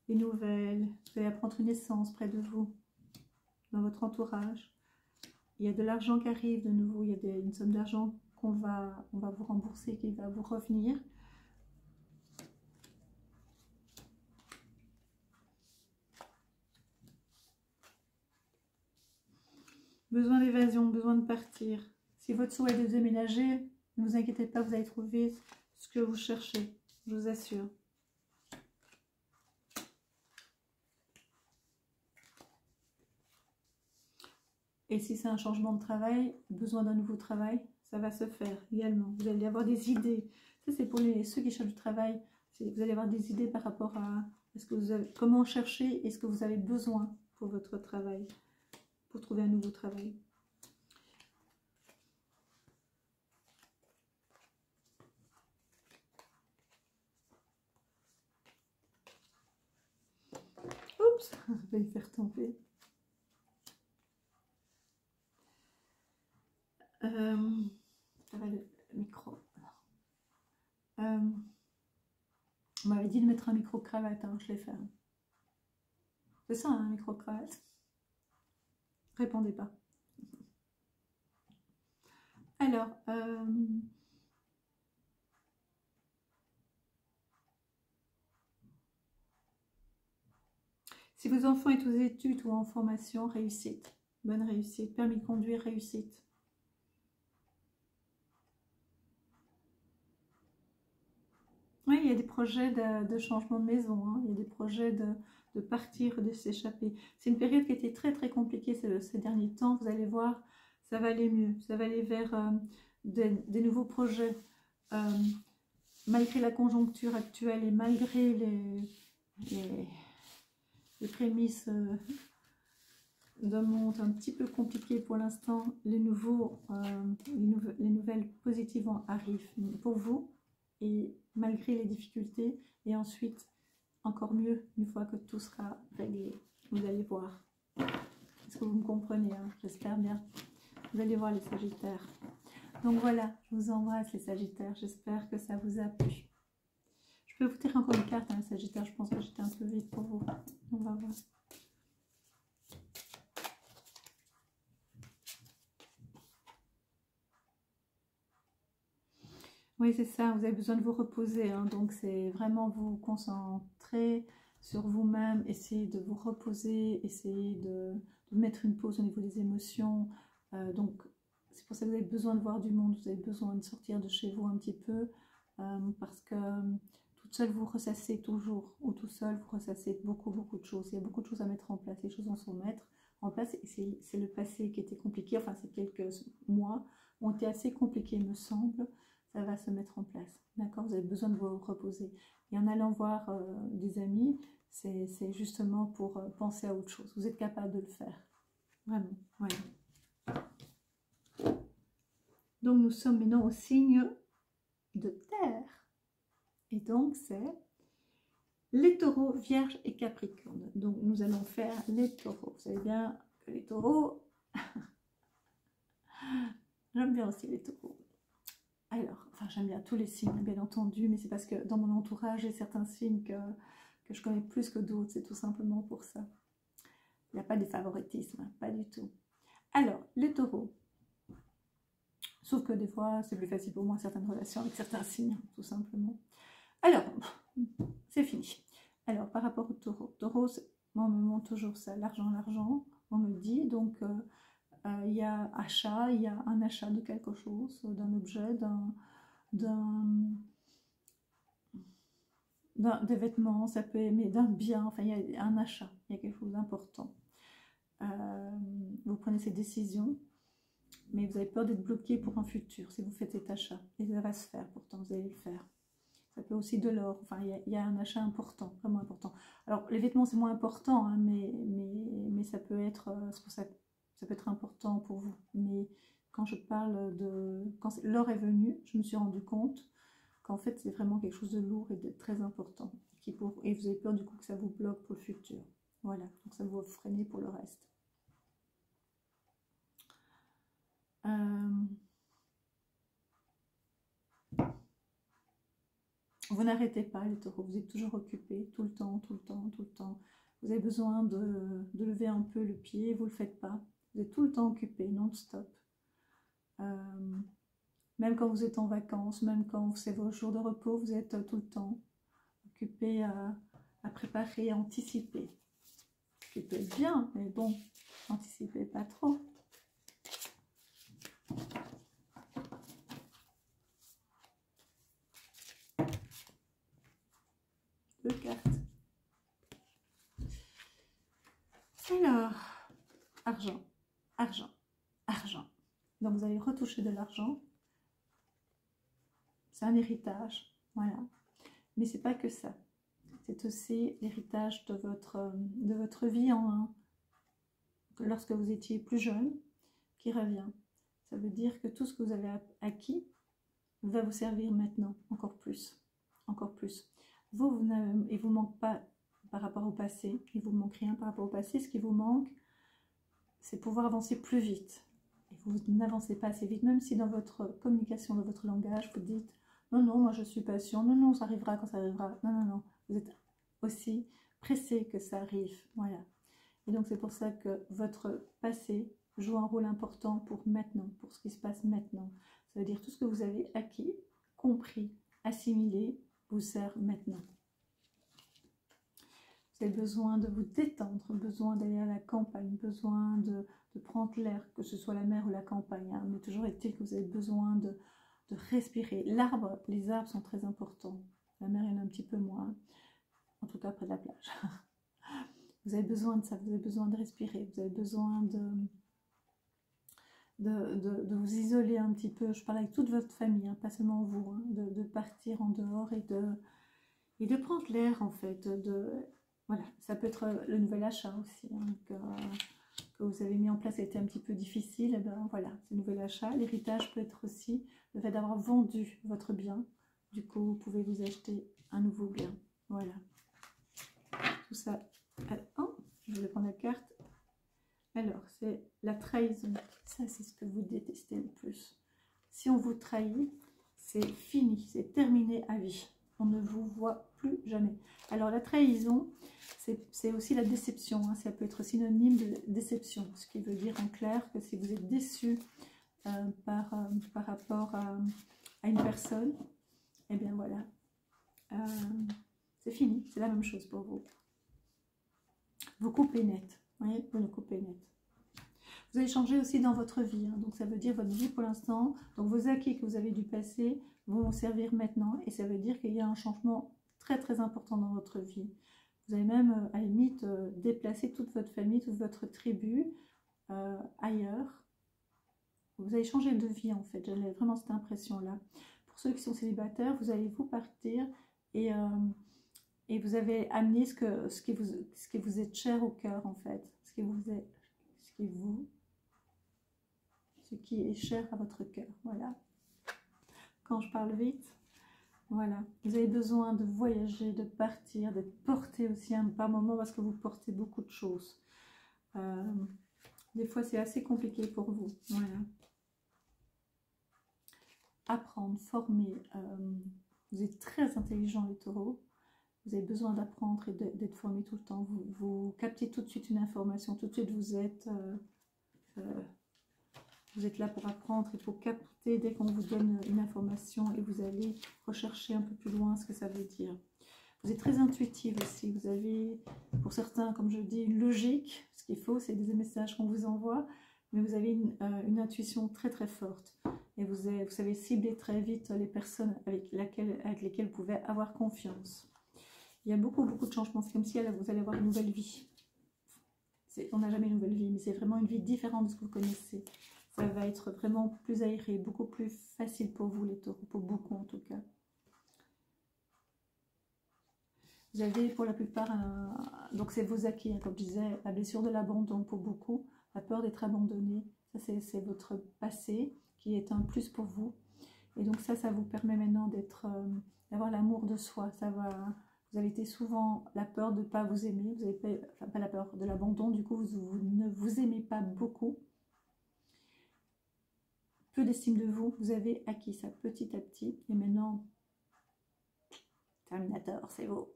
Des nouvelles, vous allez apprendre une naissance près de vous, dans votre entourage. Il y a de l'argent qui arrive de nouveau, il y a une somme d'argent on va vous rembourser, qui va vous revenir. Besoin d'évasion, besoin de partir. Si votre souhait est de déménager, ne vous inquiétez pas, vous allez trouver ce que vous cherchez, je vous assure. Et si c'est un changement de travail, besoin d'un nouveau travail, ça va se faire également. Vous allez avoir des idées. Ça, c'est pour ceux qui cherchent du travail. Vous allez avoir des idées par rapport à ce que vous avez, comment chercher et ce que vous avez besoin pour votre travail, pour trouver un nouveau travail. Oups, je vais le faire tomber. Ça va le micro. On m'avait dit de mettre un micro-cravate, hein, je l'ai fait. C'est ça, un micro-cravate. Répondez pas. Alors, si vos enfants sont aux études ou en formation, réussite. Bonne réussite. Permis de conduire, réussite. Oui, il y a des projets de changement de maison, hein. Il y a des projets de partir, de s'échapper. C'est une période qui a été très très compliquée ces derniers temps. Vous allez voir, ça va aller mieux. Ça va aller vers des nouveaux projets. Malgré la conjoncture actuelle et malgré les prémices d'un monde un petit peu compliqué pour l'instant, les nouvelles positives arrivent pour vous. Et malgré les difficultés, et ensuite, encore mieux, une fois que tout sera réglé. Vous allez voir. Est-ce que vous me comprenez, hein? J'espère bien. Vous allez voir les Sagittaires. Donc voilà, je vous embrasse les Sagittaires. J'espère que ça vous a plu. Je peux vous tirer encore une carte, hein, les Sagittaires. Je pense que j'étais un peu vite pour vous. On va voir. Oui, c'est ça, vous avez besoin de vous reposer, hein, donc c'est vraiment vous concentrer sur vous-même, essayer de vous reposer, essayer de mettre une pause au niveau des émotions. Donc c'est pour ça que vous avez besoin de voir du monde, vous avez besoin de sortir de chez vous un petit peu, parce que toute seule vous ressassez toujours, ou tout seul vous ressassez beaucoup de choses. Il y a beaucoup de choses à mettre en place, les choses vont se mettre en place, et c'est le passé qui était compliqué, enfin ces quelques mois ont été assez compliqués me semble. Ça va se mettre en place, d'accord? Vous avez besoin de vous reposer. Et en allant voir des amis, c'est justement pour penser à autre chose. Vous êtes capable de le faire, vraiment, voilà. Donc nous sommes maintenant au signe de terre. Et donc c'est les taureaux, vierges et capricornes. Donc nous allons faire les taureaux. Vous savez bien que les taureaux, j'aime bien aussi les taureaux. Alors, enfin j'aime bien tous les signes, bien entendu, mais c'est parce que dans mon entourage, j'ai certains signes que je connais plus que d'autres, c'est tout simplement pour ça. Il n'y a pas de favoritisme, hein, pas du tout. Alors, les taureaux. Sauf que des fois, c'est plus facile pour moi certaines relations avec certains signes, tout simplement. Alors, c'est fini. Alors, par rapport au taureau. Taureau, moi, on me montre toujours ça, l'argent, l'argent. On me dit, donc, il y a achat, il y a un achat de quelque chose, d'un objet, des vêtements, ça peut aimer, d'un bien, enfin, il y a un achat, il y a quelque chose d'important. Vous prenez ces décisions, mais vous avez peur d'être bloqué pour un futur si vous faites cet achat. Et ça va se faire, pourtant, vous allez le faire. Ça peut aussi de l'or, enfin, il y a un achat important, vraiment important. Alors, les vêtements, c'est moins important, hein, mais ça peut être, c'est pour ça que ça peut être important pour vous. Mais quand je parle quand l'or est venu, je me suis rendu compte qu'en fait, c'est vraiment quelque chose de lourd et de très important. Et vous avez peur du coup que ça vous bloque pour le futur. Voilà, donc ça vous freine pour le reste. Vous n'arrêtez pas les taureaux, vous êtes toujours occupés, tout le temps, tout le temps, tout le temps. Vous avez besoin de lever un peu le pied, vous ne le faites pas. Vous êtes tout le temps occupé, non-stop. Même quand vous êtes en vacances, même quand c'est vos jours de repos, vous êtes tout le temps occupé à préparer, à anticiper. Ce qui peut être bien, mais bon, anticipez pas trop. Deux cartes. Alors, argent, argent, argent. Donc vous allez retoucher de l'argent. C'est un héritage, voilà. Mais c'est pas que ça. C'est aussi l'héritage de votre vie lorsque vous étiez plus jeune qui revient. Ça veut dire que tout ce que vous avez acquis va vous servir maintenant, encore plus. Encore plus. Il ne vous manque pas par rapport au passé, il ne vous manque rien par rapport au passé. Ce qui vous manque, c'est pouvoir avancer plus vite. Et vous n'avancez pas assez vite, même si dans votre communication, dans votre langage, vous dites « Non, non, moi je suis patient, non, non, ça arrivera quand ça arrivera. » Non, non, non, vous êtes aussi pressé que ça arrive. Voilà. Et donc c'est pour ça que votre passé joue un rôle important pour maintenant, pour ce qui se passe maintenant. Ça veut dire tout ce que vous avez acquis, compris, assimilé, vous sert maintenant. Vous avez besoin de vous détendre, besoin d'aller à la campagne, besoin de prendre l'air, que ce soit la mer ou la campagne. Hein. Mais toujours est-il que vous avez besoin de respirer. L'arbre, les arbres sont très importants. La mer, il y en a un petit peu moins. En tout cas, près de la plage. Vous avez besoin de ça, vous avez besoin de respirer, vous avez besoin de vous isoler un petit peu. Je parle avec toute votre famille, hein, pas seulement vous, hein, de partir en dehors et de prendre l'air en fait. Voilà, ça peut être le nouvel achat aussi, hein, que vous avez mis en place, a été un petit peu difficile. Et ben voilà, c'est le nouvel achat. L'héritage peut être aussi le fait d'avoir vendu votre bien. Du coup, vous pouvez vous acheter un nouveau bien. Voilà. Tout ça. Oh, je vais prendre la carte. Alors, c'est la trahison. Ça, c'est ce que vous détestez le plus. Si on vous trahit, c'est fini, c'est terminé à vie. On ne vous voit plus jamais. Alors, la trahison, c'est aussi la déception. Hein. Ça peut être synonyme de déception. Ce qui veut dire en clair que si vous êtes déçu par rapport à une personne, eh bien voilà, c'est fini. C'est la même chose pour vous. Vous coupez net. Vous voyez, vous le coupez net. Vous allez changer aussi dans votre vie. Hein. Donc, ça veut dire votre vie pour l'instant. Donc, vos acquis que vous avez dû passer vont vous servir maintenant. Et ça veut dire qu'il y a un changement très, très important dans votre vie. Vous allez même, à la limite, déplacer toute votre famille, toute votre tribu ailleurs. Vous allez changer de vie, en fait. J'avais vraiment cette impression-là. Pour ceux qui sont célibataires, vous allez vous partir et vous avez amené ce qui vous est cher au cœur, en fait. Ce qui est cher à votre cœur. Voilà. Quand je parle vite, voilà. Vous avez besoin de voyager, de partir, d'être porté aussi par moment parce que vous portez beaucoup de choses. Des fois, c'est assez compliqué pour vous. Voilà. Apprendre, former. Vous êtes très intelligent, les taureaux. vous avez besoin d'apprendre et d'être formé tout le temps. Vous captez tout de suite une information, tout de suite vous êtes là pour apprendre et pour capter dès qu'on vous donne une information et vous allez rechercher un peu plus loin ce que ça veut dire. Vous êtes très intuitive aussi, vous avez, pour certains, comme je dis, une logique. Ce qu'il faut, c'est des messages qu'on vous envoie, mais vous avez une intuition très très forte. Et vous savez cibler très vite les personnes avec lesquelles vous pouvez avoir confiance. Il y a beaucoup de changements, c'est comme si vous allez avoir une nouvelle vie. On n'a jamais une nouvelle vie, mais c'est vraiment une vie différente de ce que vous connaissez. Ça va être vraiment plus aéré, beaucoup plus facile pour vous les taureaux, pour beaucoup en tout cas. Vous avez pour la plupart, donc c'est vos acquis, hein, comme je disais, la blessure de l'abandon pour beaucoup, la peur d'être abandonné, ça c'est votre passé qui est un plus pour vous. Et donc ça vous permet maintenant d'avoir l'amour de soi. Vous avez été souvent la peur de ne pas vous aimer, vous avez pas la peur de l'abandon, du coup vous ne vous aimez pas beaucoup. Peu d'estime de vous, vous avez acquis ça petit à petit, et maintenant... Terminator, c'est vous.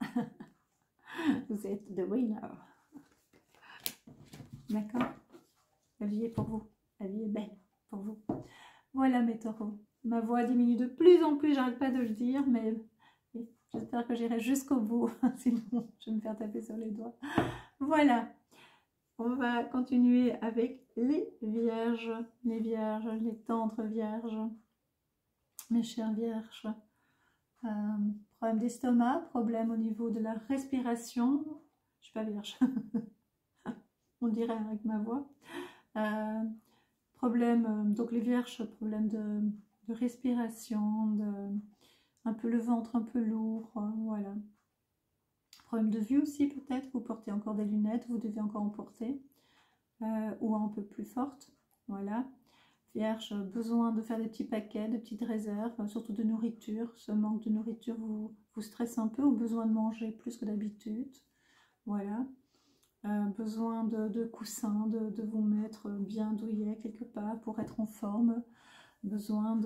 Vous êtes the winner. D'accord? La vie est pour vous. La vie est belle pour vous. Voilà mes taureaux. Ma voix diminue de plus en plus, j'arrête pas de le dire, mais j'espère que j'irai jusqu'au bout. Sinon, je vais me faire taper sur les doigts. Voilà. On va continuer avec les vierges, les tendres vierges, mes chères vierges. Problème d'estomac, problème au niveau de la respiration. Je suis pas vierge, on dirait avec ma voix. Problème, donc les vierges, problème de respiration, un peu le ventre un peu lourd, voilà. Problème de vue aussi peut-être, vous portez encore des lunettes, vous devez encore en porter, ou un peu plus forte, voilà. Vierge, besoin de faire des petits paquets, de petites réserves, surtout de nourriture. Ce manque de nourriture vous stresse un peu, ou besoin de manger plus que d'habitude. Voilà. Besoin de coussins, de vous mettre bien douillet quelque part pour être en forme. Besoin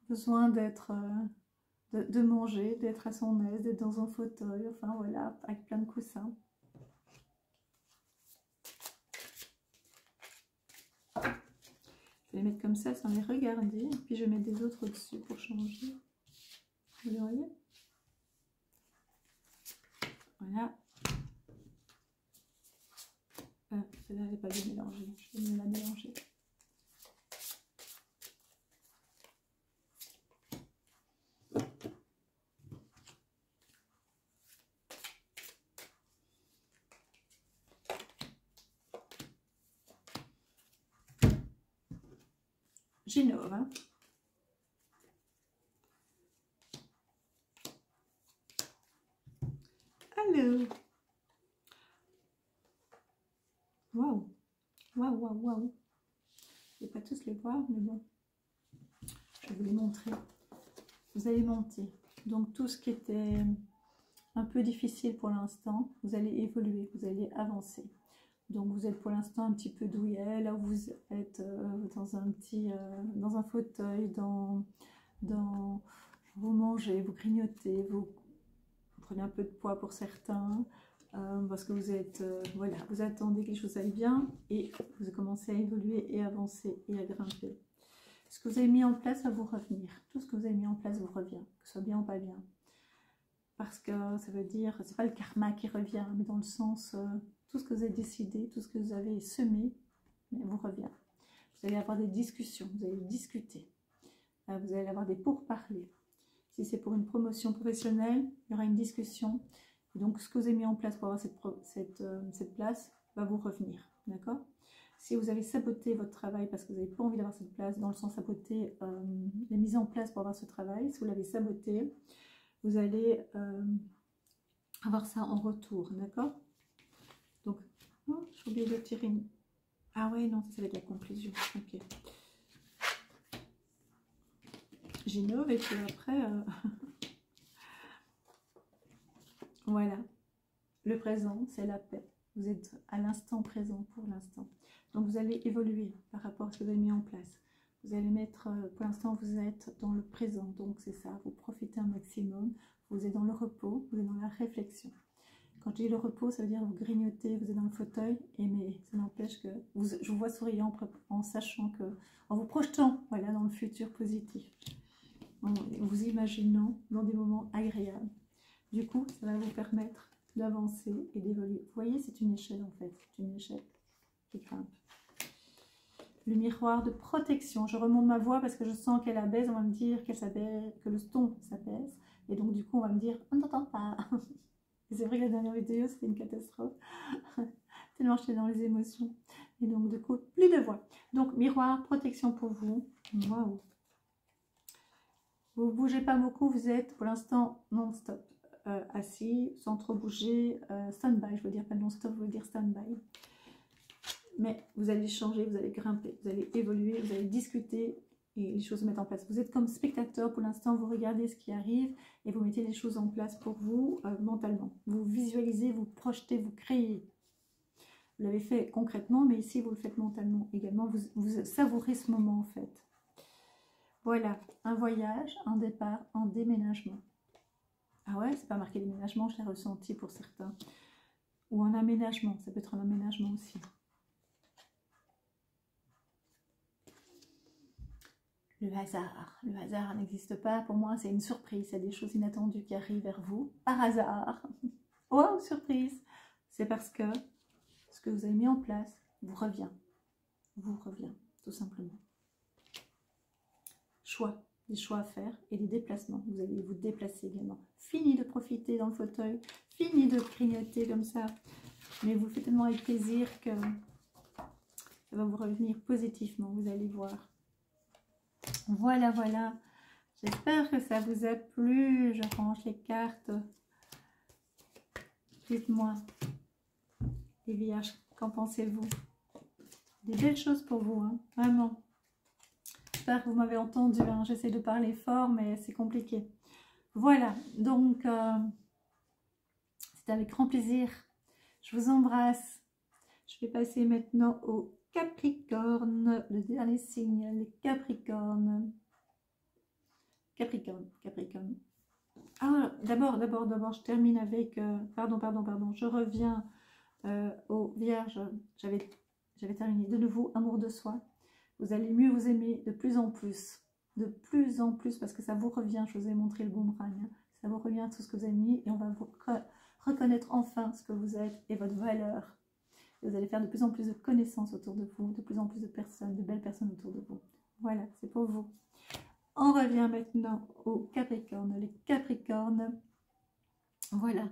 besoin d'être... de manger, d'être à son aise, d'être dans un fauteuil, enfin voilà, avec plein de coussins. Je vais les mettre comme ça sans les regarder. Puis je vais mettre des autres au-dessus pour changer. Vous voyez? Voilà. Celle-là, elle n'est pas bien mélangée. Je vais mieux la mélanger. J'innove, hein. Alors, waouh, waouh, waouh, waouh. Je ne vais pas tous les voir, mais bon, je vais vous les montrer. Vous allez monter. Donc tout ce qui était un peu difficile pour l'instant, vous allez évoluer, vous allez avancer. Donc vous êtes pour l'instant un petit peu douillet, là où vous êtes dans un fauteuil, vous mangez, vous grignotez, vous prenez un peu de poids pour certains, parce que vous êtes, voilà, vous attendez que les choses aillent bien et vous commencez à évoluer et avancer et à grimper. Ce que vous avez mis en place va vous revenir. Tout ce que vous avez mis en place vous revient, que ce soit bien ou pas bien. Parce que ça veut dire, c'est pas le karma qui revient, mais dans le sens, tout ce que vous avez décidé, tout ce que vous avez semé, vous revient. Vous allez avoir des discussions, vous allez discuter, vous allez avoir des pourparlers. Si c'est pour une promotion professionnelle, il y aura une discussion. Et donc, ce que vous avez mis en place pour avoir cette place va vous revenir, d'accord? Si vous avez saboté votre travail parce que vous n'avez pas envie d'avoir cette place, dans le sens saboter la mise en place pour avoir ce travail, si vous l'avez saboté, vous allez avoir ça en retour, d'accord? Donc, oh, j'ai oublié de tirer une... Ah ouais, non, ça va être la conclusion. Ok. J'innove et puis après... voilà. Le présent, c'est la paix. Vous êtes à l'instant présent pour l'instant. Donc, vous allez évoluer par rapport à ce que vous avez mis en place. Vous allez mettre, pour l'instant, vous êtes dans le présent. Donc, c'est ça, vous profitez un maximum. Vous êtes dans le repos, vous êtes dans la réflexion. Quand je dis le repos, ça veut dire vous grignotez, vous êtes dans le fauteuil, mais ça n'empêche que je vous vois souriant en sachant que, en vous projetant voilà, dans le futur positif, en vous imaginant dans des moments agréables. Du coup, ça va vous permettre d'avancer et d'évoluer. Vous voyez, c'est une échelle en fait, c'est une échelle qui grimpe. Le miroir de protection, je remonte ma voix parce que je sens qu'elle abaisse, on va me dire qu'elle s'abaisse, que le ton s'abaisse, et donc du coup on va me dire, on n'entend pas. C'est vrai que la dernière vidéo, c'était une catastrophe. Tellement j'étais dans les émotions. Et donc, du coup, plus de voix. Donc, miroir, protection pour vous. Waouh. Vous ne bougez pas beaucoup, vous êtes pour l'instant non-stop. Assis, sans trop bouger. Stand-by, je veux dire pas non-stop, je veux dire stand-by. Mais vous allez changer, vous allez grimper, vous allez évoluer, vous allez discuter. Et les choses se mettent en place. Vous êtes comme spectateur pour l'instant, vous regardez ce qui arrive et vous mettez les choses en place pour vous mentalement. Vous visualisez, vous projetez, vous créez. Vous l'avez fait concrètement, mais ici vous le faites mentalement également. Vous savourez ce moment en fait. Voilà, un voyage, un départ, un déménagement. Ah ouais, c'est pas marqué déménagement, je l'ai ressenti pour certains. Ou un aménagement, ça peut être un aménagement aussi. Le hasard n'existe pas. Pour moi, c'est une surprise. Il y a des choses inattendues qui arrivent vers vous par hasard. Wow, surprise! C'est parce que ce que vous avez mis en place vous revient, tout simplement. Choix, des choix à faire et des déplacements. Vous allez vous déplacer également. Fini de profiter dans le fauteuil, fini de grignoter comme ça. Mais vous le faites tellement avec plaisir que ça va vous revenir positivement. Vous allez voir. Voilà, voilà. J'espère que ça vous a plu. Je range les cartes. Dites-moi, les vierges, qu'en pensez-vous? Des belles choses pour vous, hein, vraiment. J'espère que vous m'avez entendu. Hein. J'essaie de parler fort, mais c'est compliqué. Voilà, donc, c'est avec grand plaisir. Je vous embrasse. Je vais passer maintenant au Capricorne, le dernier signe, les Capricornes. Capricorne. Ah, d'abord, je termine avec, pardon, je reviens aux Vierges. J'avais terminé de nouveau, amour de soi. Vous allez mieux vous aimer de plus en plus, parce que ça vous revient, je vous ai montré le boomerang, hein. Ça vous revient tout ce que vous avez mis et on va vous reconnaître enfin ce que vous êtes et votre valeur. Et vous allez faire de plus en plus de connaissances autour de vous, de plus en plus de personnes, de belles personnes autour de vous. Voilà, c'est pour vous. On revient maintenant aux Capricornes. Les Capricornes, voilà.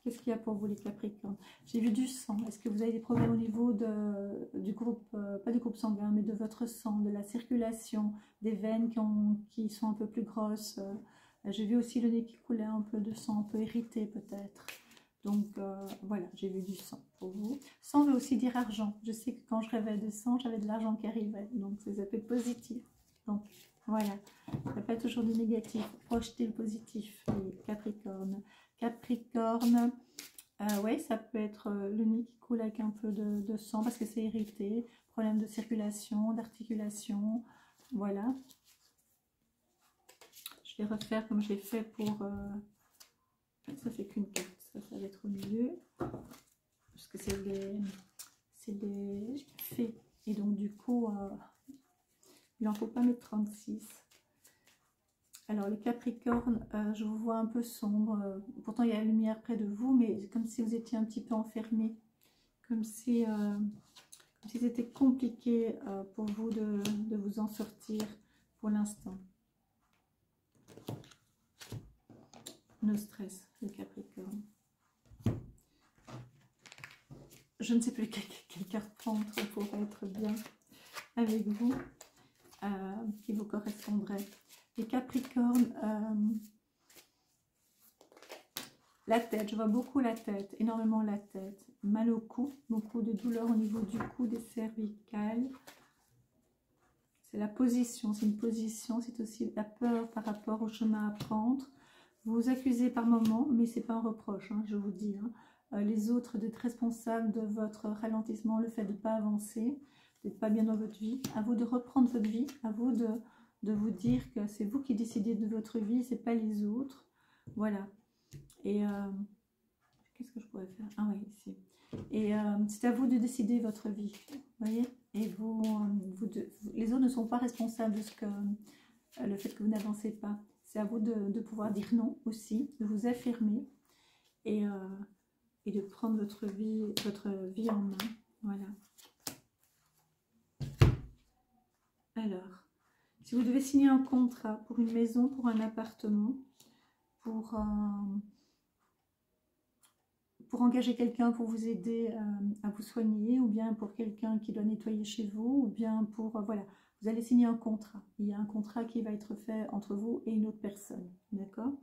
Qu'est-ce qu'il y a pour vous les Capricornes? J'ai vu du sang. Est-ce que vous avez des problèmes au niveau du groupe, pas du groupe sanguin, mais de votre sang, de la circulation, des veines qui sont un peu plus grosses? J'ai vu aussi le nez qui coulait un peu de sang, un peu irrité peut-être. Donc voilà, j'ai vu du sang pour vous. Sang veut aussi dire argent. Je sais que quand je rêvais de sang, j'avais de l'argent qui arrivait. Donc ça peut être positif. Donc voilà, ça peut pas toujours du négatif. Projetez le positif, les Capricornes. Capricorne, ouais, ça peut être le nez qui coule avec un peu de sang parce que c'est irrité. Problème de circulation, d'articulation. Voilà. Je vais refaire comme j'ai fait pour... ça c'est qu'une carte. Ça va être au milieu, parce que c'est des fées, et donc du coup, il n'en faut pas mettre 36. Alors les Capricornes, je vous vois un peu sombre, pourtant il y a la lumière près de vous, mais comme si vous étiez un petit peu enfermé, comme si c'était compliqué pour vous de vous en sortir pour l'instant. No stress, les Capricornes. Je ne sais plus quelle carte prendre pour être bien avec vous, qui vous correspondrait. Les Capricornes, la tête, je vois beaucoup la tête, énormément la tête. Mal au cou, beaucoup de douleur au niveau du cou, des cervicales. C'est la position, c'est une position, c'est aussi la peur par rapport au chemin à prendre. Vous vous accusez par moment, mais ce n'est pas un reproche, hein, je vous dis. Hein. Les autres d'être responsables de votre ralentissement, le fait de ne pas avancer, n'êtes pas bien dans votre vie. À vous de reprendre votre vie, à vous de vous dire que c'est vous qui décidez de votre vie, c'est pas les autres. Voilà. Et qu'est-ce que je pourrais faire? Ah oui, ici. Et c'est à vous de décider votre vie. Vous voyez? Et les autres ne sont pas responsables de ce que le fait que vous n'avancez pas. C'est à vous de pouvoir dire non aussi, de vous affirmer et de prendre votre vie en main. Voilà. Alors, si vous devez signer un contrat pour une maison, pour un appartement, pour engager quelqu'un pour vous aider à vous soigner, ou bien pour quelqu'un qui doit nettoyer chez vous, ou bien pour... voilà, vous allez signer un contrat. Il y a un contrat qui va être fait entre vous et une autre personne, d'accord?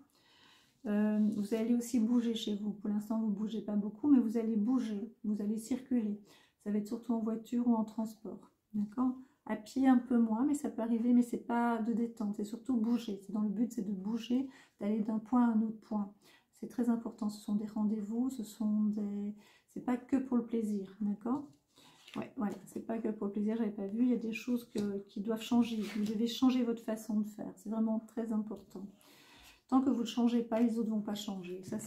Vous allez aussi bouger chez vous. Pour l'instant, vous ne bougez pas beaucoup, mais vous allez bouger, vous allez circuler. Ça va être surtout en voiture ou en transport, d'accord? À pied, un peu moins, mais ça peut arriver, mais ce n'est pas de détente, c'est surtout bouger. Dans le but, c'est de bouger, d'aller d'un point à un autre point. C'est très important, ce sont des rendez-vous, c'est pas que pour le plaisir, d'accord? Ouais, voilà, c'est pas que pour le plaisir, j'avais pas vu, il y a des choses qui doivent changer, vous devez changer votre façon de faire, c'est vraiment très important. Tant que vous ne changez pas, les autres ne vont pas changer, ça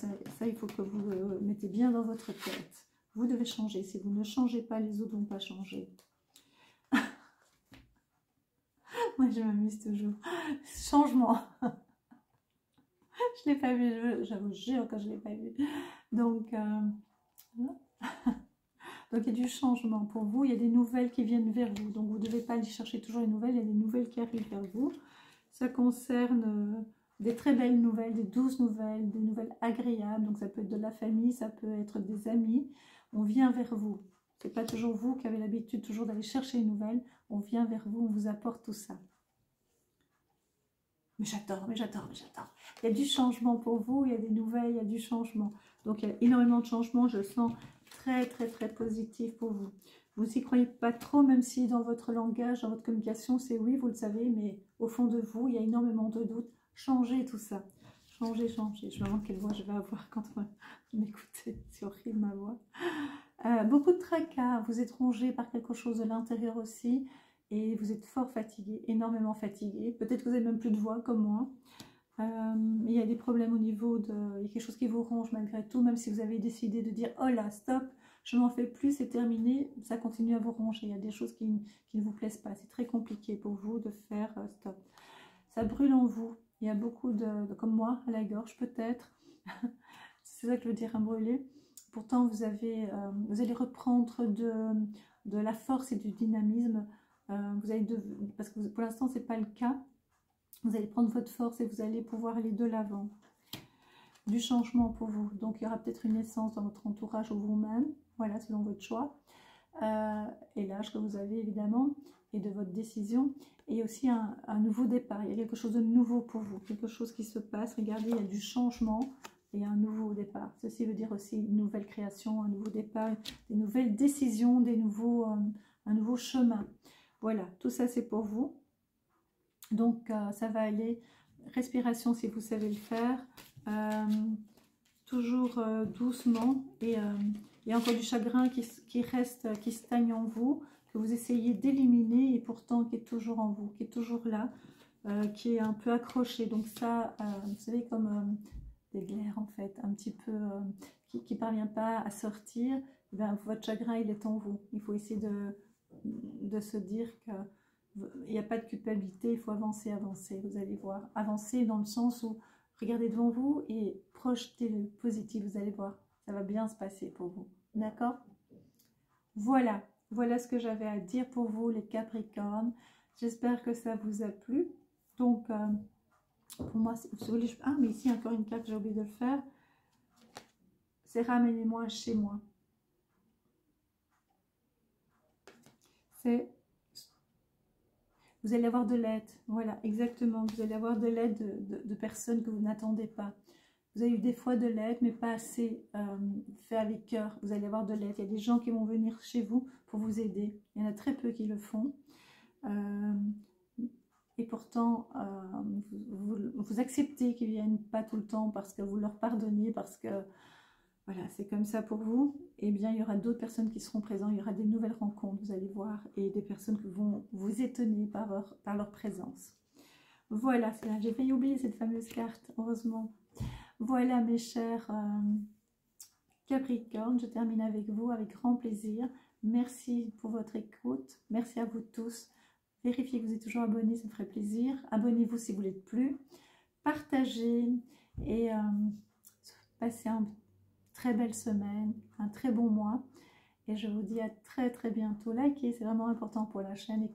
il faut que vous le mettez bien dans votre tête. Vous devez changer, si vous ne changez pas, les autres ne vont pas changer. Moi je m'amuse toujours, changement. Je ne l'ai pas vu, je vous jure que je ne l'ai pas vu. Donc, donc il y a du changement pour vous, il y a des nouvelles qui viennent vers vous. Donc vous ne devez pas aller chercher toujours les nouvelles, il y a des nouvelles qui arrivent vers vous. Ça concerne des très belles nouvelles, des douces nouvelles, des nouvelles agréables. Donc ça peut être de la famille, ça peut être des amis. On vient vers vous. Ce n'est pas toujours vous qui avez l'habitude toujours d'aller chercher les nouvelles. On vient vers vous, on vous apporte tout ça. Mais j'adore, mais j'adore, mais j'adore. Il y a du changement pour vous, il y a des nouvelles, il y a du changement. Donc il y a énormément de changements, je le sens très, très, très positif pour vous. Vous n'y croyez pas trop, même si dans votre langage, dans votre communication, c'est oui, vous le savez, mais au fond de vous, il y a énormément de doutes. Changez tout ça. Changez, changez. Je me demande quelle voix je vais avoir quand vous m'écoutez. C'est horrible ma voix. Beaucoup de tracas, vous êtes rongé par quelque chose de l'intérieur aussi. Et vous êtes fort fatigué, énormément fatigué. Peut-être que vous n'avez même plus de voix comme moi. Il y a des problèmes au niveau de... Il y a quelque chose qui vous ronge malgré tout, même si vous avez décidé de dire « Oh là, stop, je m'en fais plus, c'est terminé », ça continue à vous ronger. Il y a des choses qui ne vous plaisent pas. C'est très compliqué pour vous de faire stop. Ça brûle en vous. Il y a beaucoup comme moi, à la gorge peut-être. C'est ça que je veux dire, un brûler. Pourtant, vous allez reprendre de la force et du dynamisme. Parce que pour l'instant, ce n'est pas le cas. Vous allez prendre votre force et vous allez pouvoir aller de l'avant. Du changement pour vous. Donc, il y aura peut-être une naissance dans votre entourage ou vous-même. Voilà, selon votre choix. Et l'âge que vous avez, évidemment, et de votre décision. Et aussi un nouveau départ. Il y a quelque chose de nouveau pour vous. Quelque chose qui se passe. Regardez, il y a du changement et un nouveau départ. Ceci veut dire aussi une nouvelle création, un nouveau départ, des nouvelles décisions, un nouveau chemin. Voilà, tout ça c'est pour vous. Donc ça va aller, respiration si vous savez le faire, toujours doucement. Et il y a encore du chagrin qui reste, qui stagne en vous, que vous essayez d'éliminer et pourtant qui est toujours en vous, qui est toujours là, qui est un peu accroché. Donc ça, vous savez, comme des glaires en fait, un petit peu, qui ne parvient pas à sortir. Ben, votre chagrin il est en vous. Il faut essayer de se dire qu'il n'y a pas de culpabilité, il faut avancer, avancer, vous allez voir. Avancer dans le sens où regardez devant vous et projetez le positif, vous allez voir, ça va bien se passer pour vous. D'accord? Voilà, voilà ce que j'avais à dire pour vous les Capricornes. J'espère que ça vous a plu. Donc, pour moi, ah mais ici encore une carte, j'ai oublié de le faire. C'est ramenez-moi chez moi. C'est... Vous allez avoir de l'aide, voilà, exactement. Vous allez avoir de l'aide de personnes que vous n'attendez pas. Vous avez eu des fois de l'aide, mais pas assez fait avec cœur. Vous allez avoir de l'aide. Il y a des gens qui vont venir chez vous pour vous aider. Il y en a très peu qui le font. Et pourtant, vous acceptez qu'ils ne viennent pas tout le temps parce que vous leur pardonnez, parce que voilà, c'est comme ça pour vous. Eh bien, il y aura d'autres personnes qui seront présentes, il y aura des nouvelles rencontres, vous allez voir, et des personnes qui vont vous étonner par leur présence. Voilà, j'ai failli oublier cette fameuse carte, heureusement. Voilà, mes chers Capricorne, je termine avec vous avec grand plaisir. Merci pour votre écoute. Merci à vous tous. Vérifiez que vous êtes toujours abonnés, ça me ferait plaisir. Abonnez-vous si vous ne l'êtes plus. Partagez et passez une très belle semaine, un très bon mois. Et je vous dis à très très bientôt. Likez, c'est vraiment important pour la chaîne.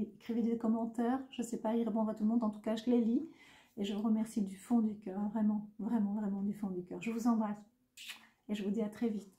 Écrivez des commentaires. Je ne sais pas y répondre à tout le monde. En tout cas, je les lis. Et je vous remercie du fond du cœur. Vraiment, vraiment, vraiment du fond du cœur. Je vous embrasse. Et je vous dis à très vite.